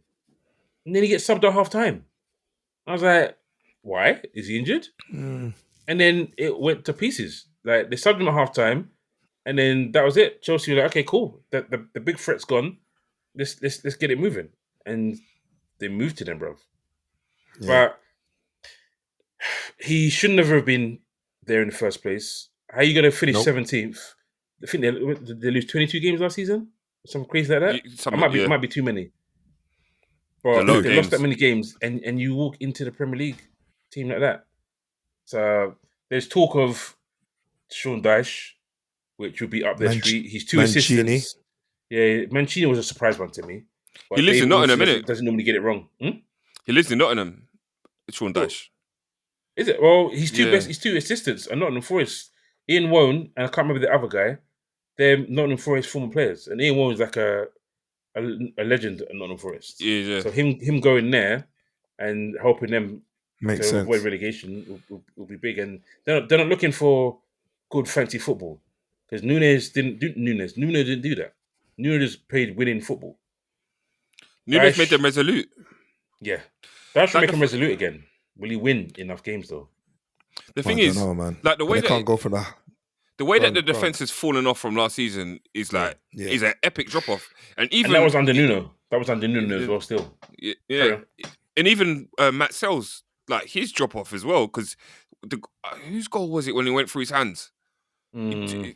and then he gets subbed at half time. I was like, why? Is he injured? Mm. And then it went to pieces. Like, they subbed him at half time, and then that was it. Chelsea were like, okay, cool. The big threat's gone. Let's get it moving. And they moved to them, bro. Yeah. But he should never have been there in the first place. How are you going to finish Nope. 17th? I think they lose 22 games last season? Something crazy like that? It might be too many. But low they games. lost that many games, and you walk into the Premier League team like that. So there's talk of Sean Dyche, which would be up their street. He's 2 Mancini. assistants. Yeah, Mancini was a surprise one to me. But He lives in Dave Nottingham, Wilson innit? doesn't normally get it wrong. He lives in Nottingham. Sean Dyche. Is it? Well, he's two Yeah. He's 2 assistants at Nottingham Forest. Ian Wone, and I can't remember the other guy. They're Nottingham Forest former players, and Ian Wone is like a legend at Nottingham Forest. Yeah. So him going there and helping them Makes to sense. avoid relegation will be big. And they're not looking for good fancy football because Nuno didn't do that. Nuno just played winning football. Nunes Dyche- made them resolute. Yeah, that should Like make the him f- resolute again. Will he win enough games though? The thing is, man. like the way they can't go for that. The way that the defense has fallen off from last season is like is an epic drop off, and that was under Nuno. That was under Nuno as well. Still, yeah. And even Matt Sells, like his drop off as well, because whose goal was it when he went through his hands? I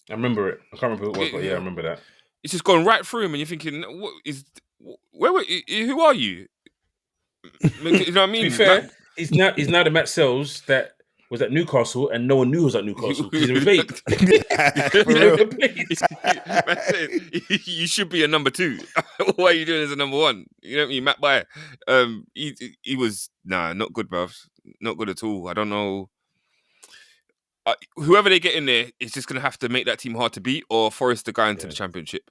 remember it. I can't remember who it was, but I remember that. It's just gone right through him, and you're thinking, who are you? You know what I mean? To be fair, he's now the Matt Sells that was at Newcastle, and no one knew he was at Newcastle because he never played. You should be a number 2. What are you doing as a number 1? You know what I mean? Matt Bayer. He was not good, bruv. Not good at all. I don't know. Whoever they get in there is just going to have to make that team hard to beat, or force the guy into the Championship.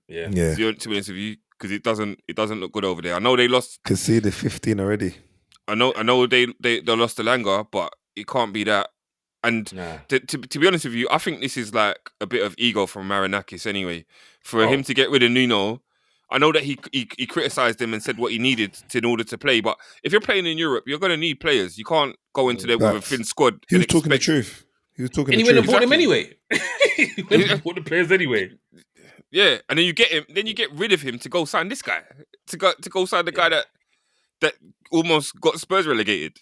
Yeah. To be honest with you, because it doesn't look good over there. I know they lost. Conceded 15 already. I know they lost to Langer, but it can't be that. And to be honest with you, I think this is like a bit of ego from Marinakis anyway. For him to get rid of Nuno, I know that he criticised him and said what he needed in order to play. But if you're playing in Europe, you're going to need players. You can't go into there with a thin squad. He was talking the truth. He was talking the truth. And he went and bought him anyway. He went and bought the players anyway. Yeah, and then you get him. Then you get rid of him to go sign this guy. To go sign the guy that almost got Spurs relegated,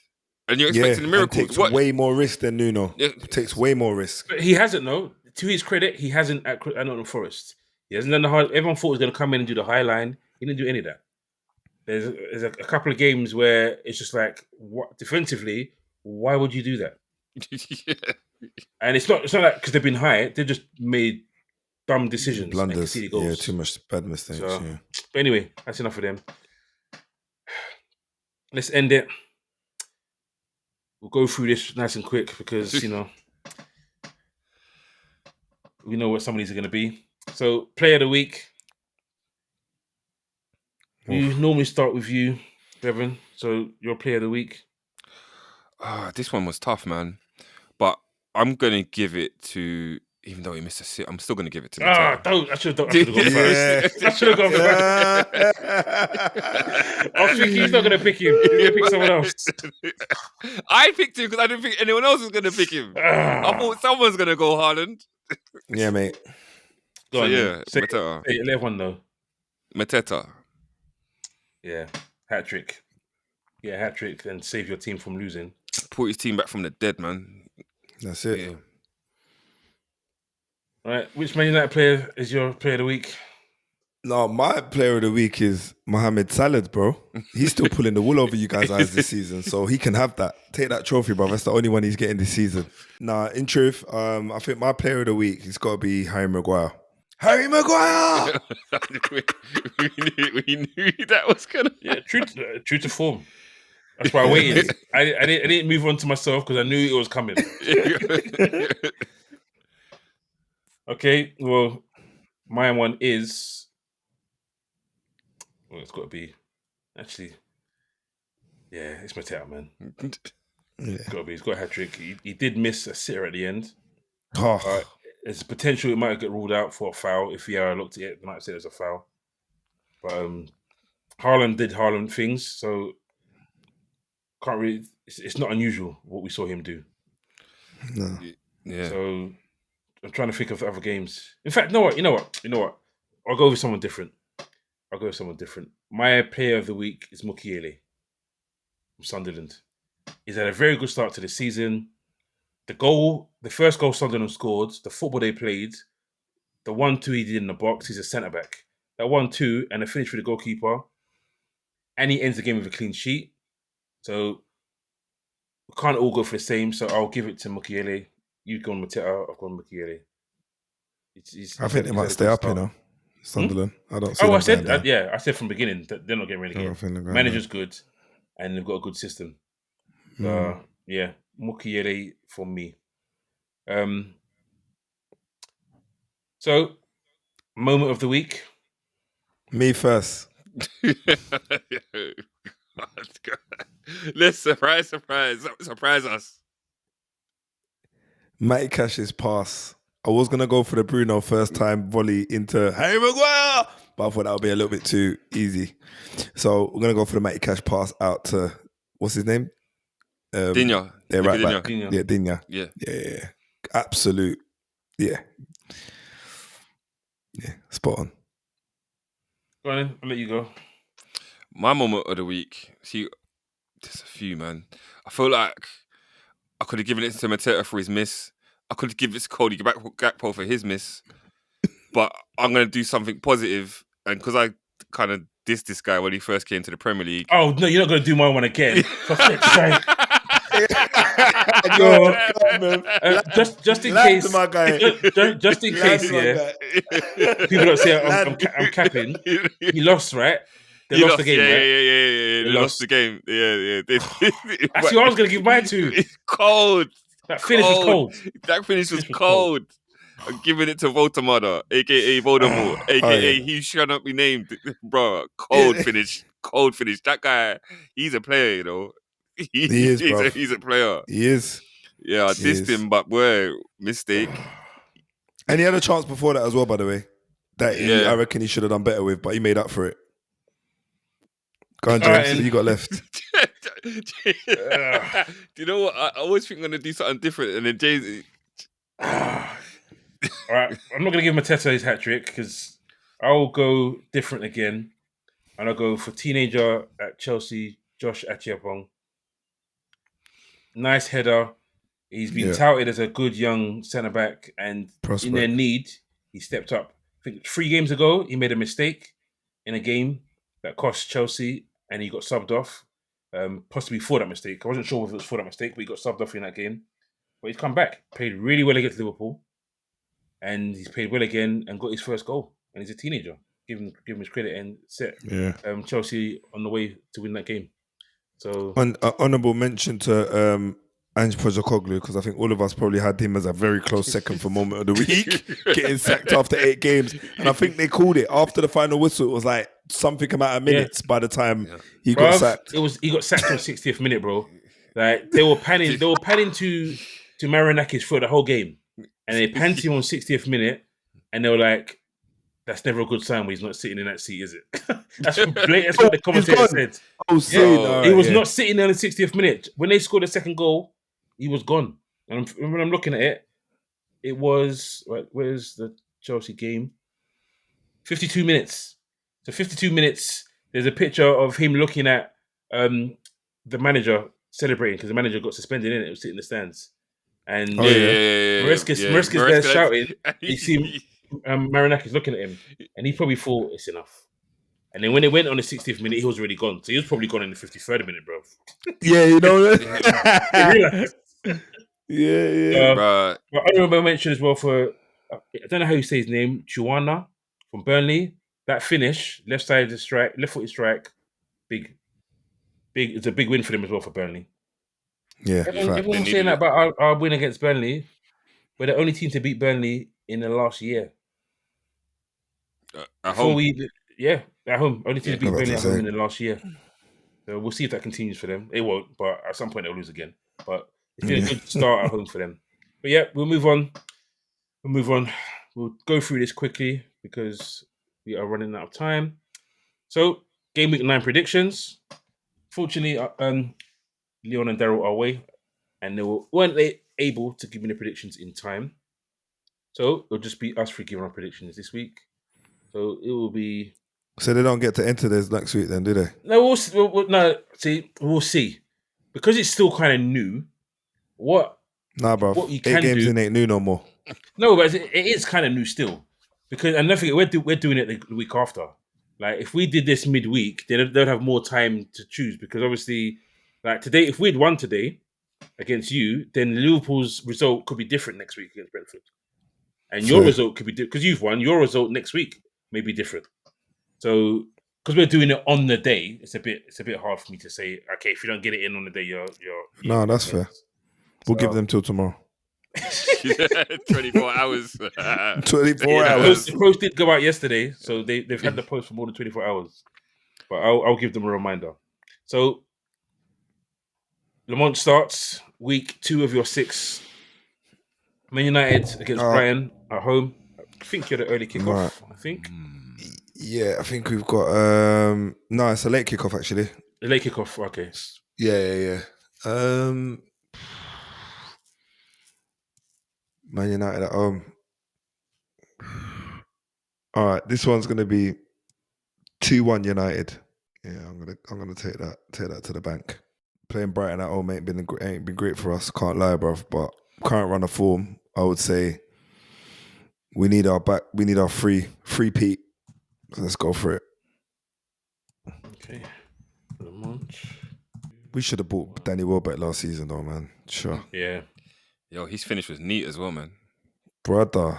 and you're expecting miracles. Takes way more risk than Nuno. Takes way more risk. But he hasn't, though. To his credit, he hasn't at Nottingham Forest. He hasn't done the hard. Everyone thought he was going to come in and do the high line. He didn't do any of that. There's a couple of games where it's just like, what defensively? Why would you do that? And it's not like because they've been high. They just made dumb decisions, blunders. Too much bad mistakes. But anyway, that's enough of them. Let's end it. We'll go through this nice and quick because, we know what some of these are going to be. So, player of the week. We normally start with you, Bevan. So, your player of the week. This one was tough, man. But I'm going to give it to... Even though he missed a sit, I'm still going to give it to him. Don't. I should have gone first. I should have gone first. I was thinking he's not going to pick him. He's going to pick someone else. I picked him because I didn't think anyone else was going to pick him. I thought someone's going to go Haaland. Yeah, mate. Go on, Mateta. Say 11 though. Mateta. Yeah, hat-trick. Yeah, hat-trick and save your team from losing. Put his team back from the dead, man. That's it. Yeah. All right, which Man United player is your player of the week? No, my player of the week is Mohamed Salah, bro. He's still pulling the wool over you guys' eyes this season, so he can have that. Take that trophy, bro. That's the only one he's getting this season. Nah, in truth, I think my player of the week has got to be Harry Maguire. Harry Maguire! we knew that was gonna. Yeah, true to form. That's why I waited. I didn't move on to myself because I knew it was coming. Okay, well, my one is... Well, it's got to be... Actually, yeah, it's Mateta, man. It's got to be. He's got a hat-trick. He did miss a sitter at the end. There's potential it might get ruled out for a foul. If Vieira looked at it, they might say there's a foul. But Haaland did Haaland things, so can't really... It's not unusual what we saw him do. No. Yeah. So... I'm trying to think of other games. In fact, you know what? I'll go with someone different. My player of the week is Mukiele from Sunderland. He's had a very good start to the season. The first goal Sunderland scored, the football they played, the 1-2 he did in the box, he's a centre-back. That 1-2 and a finish for the goalkeeper. And he ends the game with a clean sheet. So we can't all go for the same, so I'll give it to Mukiele. You've gone Mateta, I've gone Mukiele. I think they might stay up, Sunderland. I don't see I said I said from the beginning that they're not getting relegated. Manager's good, and they've got a good system. Yeah, Mukiele for me. So, moment of the week. Me first. Let's surprise us. Matty Cash's pass. I was going to go for the Bruno first time volley into Harry Maguire, but I thought that would be a little bit too easy. So we're going to go for the Matty Cash pass out to, what's his name? Digne. They're right back. Digne. Yeah, Digne. Yeah. Absolute. Yeah. Yeah, spot on. Go on then, I'll let you go. My moment of the week. See, there's a few, man. I feel like I could have given it to Mateta for his miss. I could have given it to Cody Gakpo for his miss. But I'm going to do something positive. And because I kind of dissed this guy when he first came to the Premier League. Oh, no, you're not going to do my one again. For flip's sake. Just in case, my guy. just in case, yeah. People don't say I'm capping. He lost, right? They lost the game, right? Yeah. They lost the game. Yeah. That's who I was going to give mine to. It's cold. That finish was cold. That finish was cold. I'm giving it to Voldemort, aka Voldemort, aka he should not be named, bro. Cold finish. That guy, he's a player, you know. He is, bro. He's a player. He is. Yeah, I dissed him, but boy, mistake. And he had a chance before that as well, by the way. I reckon he should have done better with, but he made up for it. Go on, James. You got left. Do you know what? I always think I'm going to do something different, and then James... All right, I'm not going to give Mateta his hat-trick because I'll go different again. And I'll go for teenager at Chelsea, Josh Achiapong. Nice header. He's been touted as a good young centre-back, and in their need, he stepped up. I think 3 games ago, he made a mistake in a game that cost Chelsea, and he got subbed off, possibly for that mistake. I wasn't sure if it was for that mistake, but he got subbed off in that game. But he's come back, played really well against Liverpool, and he's played well again and got his first goal. And he's a teenager. Give him his credit and set Chelsea on the way to win that game. So, honourable mention to Ange Postecoglou, because I think all of us probably had him as a very close second for moment of the week, getting sacked after 8 games. And I think they called it after the final whistle. It was like something amount of minutes by the time he got sacked. He got sacked on 60th minute, bro. Like they were panning to Marinakis for the whole game, and they panned him on 60th minute, and they were like, "That's never a good sign when he's not sitting in that seat, is it?" That's what the commentator said. He was not sitting there in the 60th minute. When they scored the second goal, he was gone. And when I'm looking at it, it was where's the Chelsea game? 52 minutes. So 52 minutes. There's a picture of him looking at the manager celebrating because the manager got suspended in it. It was sitting in the stands, and Maresca's there shouting. You see Marinakis looking at him, and he probably thought it's enough. And then when it went on the 60th minute, he was already gone. So he was probably gone in the 53rd minute, bro. Yeah, you know. But honorable mention as well for I don't know how you say his name, Chuana from Burnley. That finish, left footed strike, big. It's a big win for them as well for Burnley. Yeah, everyone was saying that about our win against Burnley. We're the only team to beat Burnley in the last year. At home. At home. Only team to beat Burnley at home in the last year. So we'll see if that continues for them. It won't, but at some point they'll lose again. But it's been a good start at home for them. But yeah, we'll move on. We'll go through this quickly because we are running out of time. So, Gameweek 9 predictions. Fortunately, Leon and Daryl are away, and weren't able to give me the predictions in time. So it'll just be us three giving our predictions this week. So it will be. So they don't get to enter this next week, then, do they? No, we'll see, because it's still kind of new. What you can 8 games do, in ain't new no more. No, but it is kind of new still, because and don't forget we're doing it the week after. Like if we did this midweek, then they'd have more time to choose, because obviously, like today, if we'd won today against you, then Liverpool's result could be different next week against Brentford, and your result could be because you've won. Your result next week may be different. So because we're doing it on the day, it's a bit hard for me to say. Okay, if you don't get it in on the day, you're no, that's fair. We'll give them till tomorrow. 24 hours. 24 hours. The post did go out yesterday, so they've had the post for more than 24 hours. But I'll give them a reminder. So, Lamont starts week 2 of your 6. Man United against Brighton at home. I think you're the early kickoff. Right. I think. Yeah, I think we've got. No, it's a late kickoff actually. A late kickoff. Okay. Yeah. Man United at home. All right, this one's gonna be 2-1 United. Yeah, I'm gonna take that to the bank. Playing Brighton at home ain't been great for us. Can't lie, bruv. But current run of form, I would say we need our free Pete. So let's go for it. Okay. Lamont. We should have bought Danny Welbeck last season, though, man. Sure. Yeah. Yo, his finish was neat as well, man. Brother,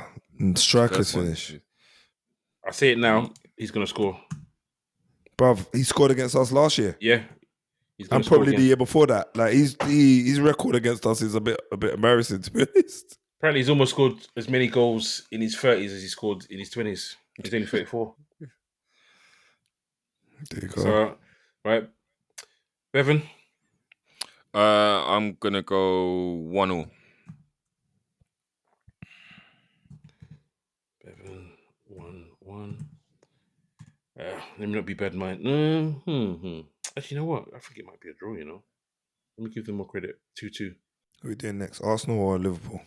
striker's finish. I say it now. He's gonna score. Bruv, he scored against us last year. Yeah. And probably the year before that. Like his record against us is a bit embarrassing, to be honest. Apparently, he's almost scored as many goals in his 30s as he scored in his 20s. He's only 34. There you go. So, right, Bevan. I'm gonna go 1-0. Bevan 1-1. Let me not be bad mind. Actually, you know what? I think it might be a draw. You know, let me give them more credit. 2-2. Who are we doing next? Arsenal or Liverpool?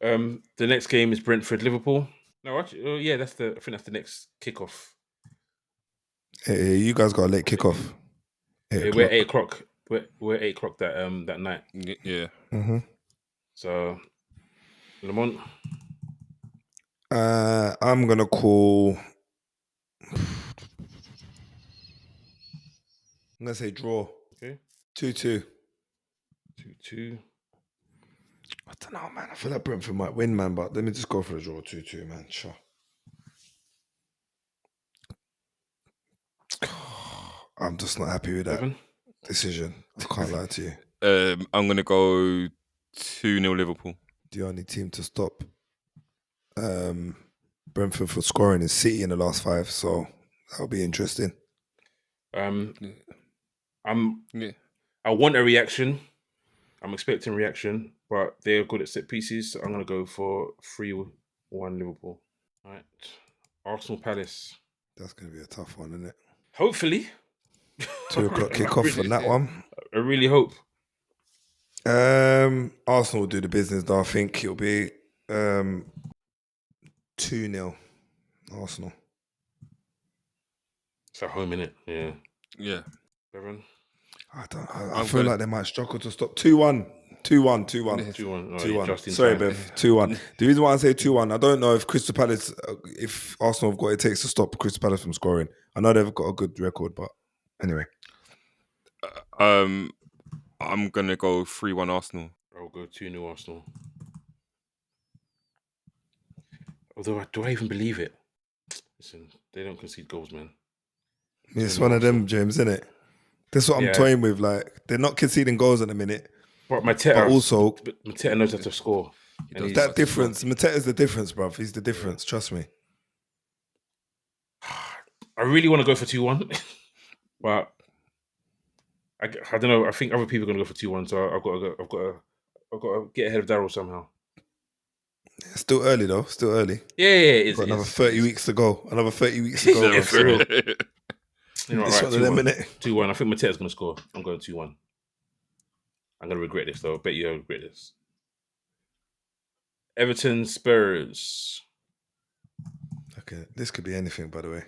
The next game is Brentford Liverpool. No, actually, yeah, I think that's the next kickoff. Hey, you guys got a late kickoff. We're 8 o'clock. We're 8 o'clock that night. Yeah. Mm-hmm. So, Lamont. I'm gonna call. I'm gonna say draw. Okay. 2-2. 2-2. I don't know, man. I feel like Brentford might win, man. But let me just go for a draw. 2-2, man. Sure. I'm just not happy with that decision. I can't lie to you. I'm gonna go 2-0 Liverpool. The only team to stop Brentford for scoring is City in the last 5, so that'll be interesting. I want a reaction. I'm expecting reaction, but they're good at set pieces, so I'm gonna go for 3-1 Liverpool. All right, Arsenal Palace. That's gonna be a tough one, isn't it? Hopefully, 2 o'clock kickoff on that one. I really hope. Arsenal will do the business, though. I think it'll be 2-0 Arsenal. It's at home, innit? Yeah. Yeah. Bevan? I feel like they might struggle to stop. 2-1. 2-1. 2-1. 2-1. Sorry, Bev. 2-1. The reason why I say 2-1, I don't know if Crystal Palace, if Arsenal have got what it takes to stop Crystal Palace from scoring. I know they've got a good record, but anyway. I'm gonna go 3-1 Arsenal. I'll go 2-0 Arsenal. Although, do I even believe it? Listen, they don't concede goals, man. It's one of them, James, isn't it? That's what I'm toying with. Like, they're not conceding goals at the minute. But Mateta knows how to score. That difference, Mateta's the difference, bruv. He's the difference. Trust me. I really want to go for 2-1, but I don't know. I think other people are going to go for 2-1, so I've got to get ahead of Daryl somehow. It's still early though. Still early. Yeah. Got another 30 weeks to go. Another 30 weeks to go. For real. You know, it's right, 2-1. 2-1. I think Mateta's going to score. I'm going 2-1. I'm going to regret this, though. I bet you'll regret this. Everton Spurs. Okay, this could be anything, by the way.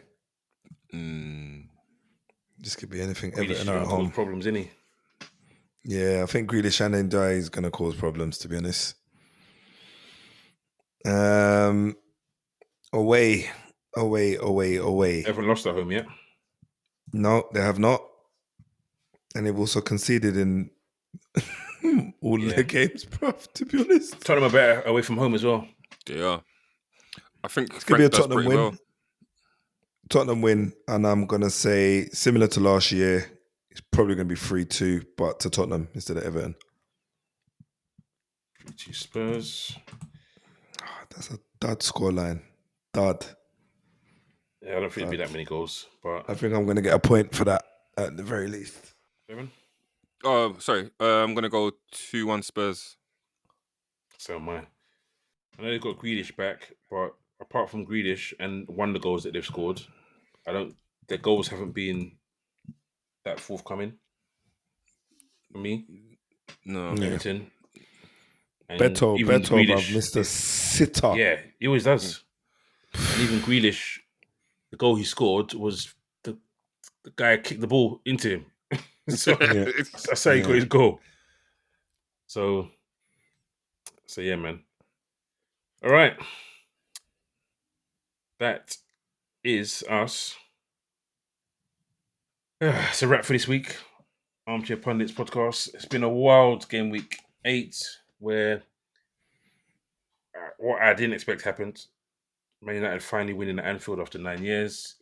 This could be anything. Grealish Everton at home. Problems, isn't he? Yeah, I think Grealish and Ndiaye is going to cause problems, to be honest. Away. Everton lost at home, yeah? No, they have not. And they've also conceded in all their games, bro, to be honest. Tottenham are better away from home as well. They are. I think it's going to be a Tottenham win. Well. Tottenham win, and I'm going to say, similar to last year, it's probably going to be 3-2, but to Tottenham instead of Everton. 3-2 Spurs. That's a dud scoreline. Dud. Yeah, I don't think it'll be that many goals, but I think I'm going to get a point for that at the very least. Evan? Oh, sorry. I'm going to go 2-1 Spurs. So am I. I know they've got Grealish back, but apart from Grealish and one of the goals that they've scored, their goals haven't been that forthcoming for me. No. Yeah. Everton. And Beto, even bruv, Grealish, Mr. Sitter. yeah, he always does. And even Grealish, the goal he scored was the guy kicked the ball into him. So that's how he got his goal. So yeah, man. All right. That is us. It's a wrap for this week. Armchair Pundits Podcast. It's been a wild game week 8 where what I didn't expect happened. Man United finally winning at Anfield after 9 years.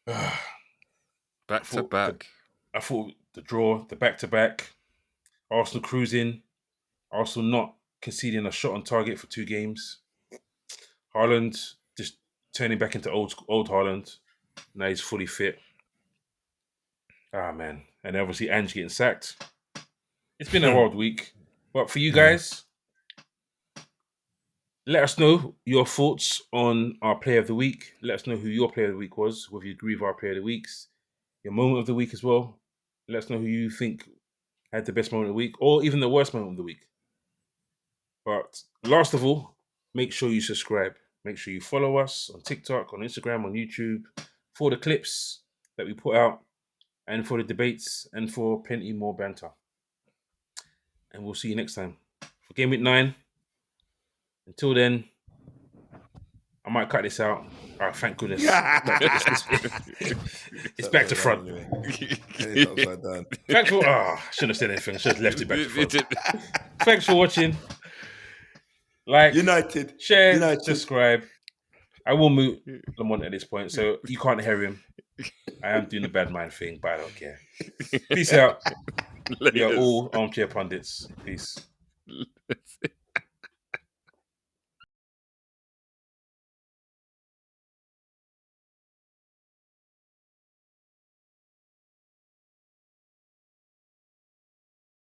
Back to back. I thought the draw, the back-to-back, Arsenal cruising, Arsenal not conceding a shot on target for 2 games. Haaland just turning back into old Haaland. Now he's fully fit. Man. And obviously Ange getting sacked. It's been a wild week. But for you guys, let us know your thoughts on our player of the week. Let us know who your player of the week was, whether you agree with our player of the weeks, your moment of the week as well. Let us know who you think had the best moment of the week or even the worst moment of the week. But last of all, make sure you subscribe. Make sure you follow us on TikTok, on Instagram, on YouTube for the clips that we put out and for the debates and for plenty more banter. And we'll see you next time for Gameweek 9. Until then, I might cut this out. Oh, thank goodness. It's back to front. Thanks for... I shouldn't have said anything. I should have left it back to front. Thanks for watching. Like, United. Share, subscribe. I will mute Lamont at this point, so you can't hear him. I am doing the bad mind thing, but I don't care. Peace out. We are all Armchair Pundits. Peace.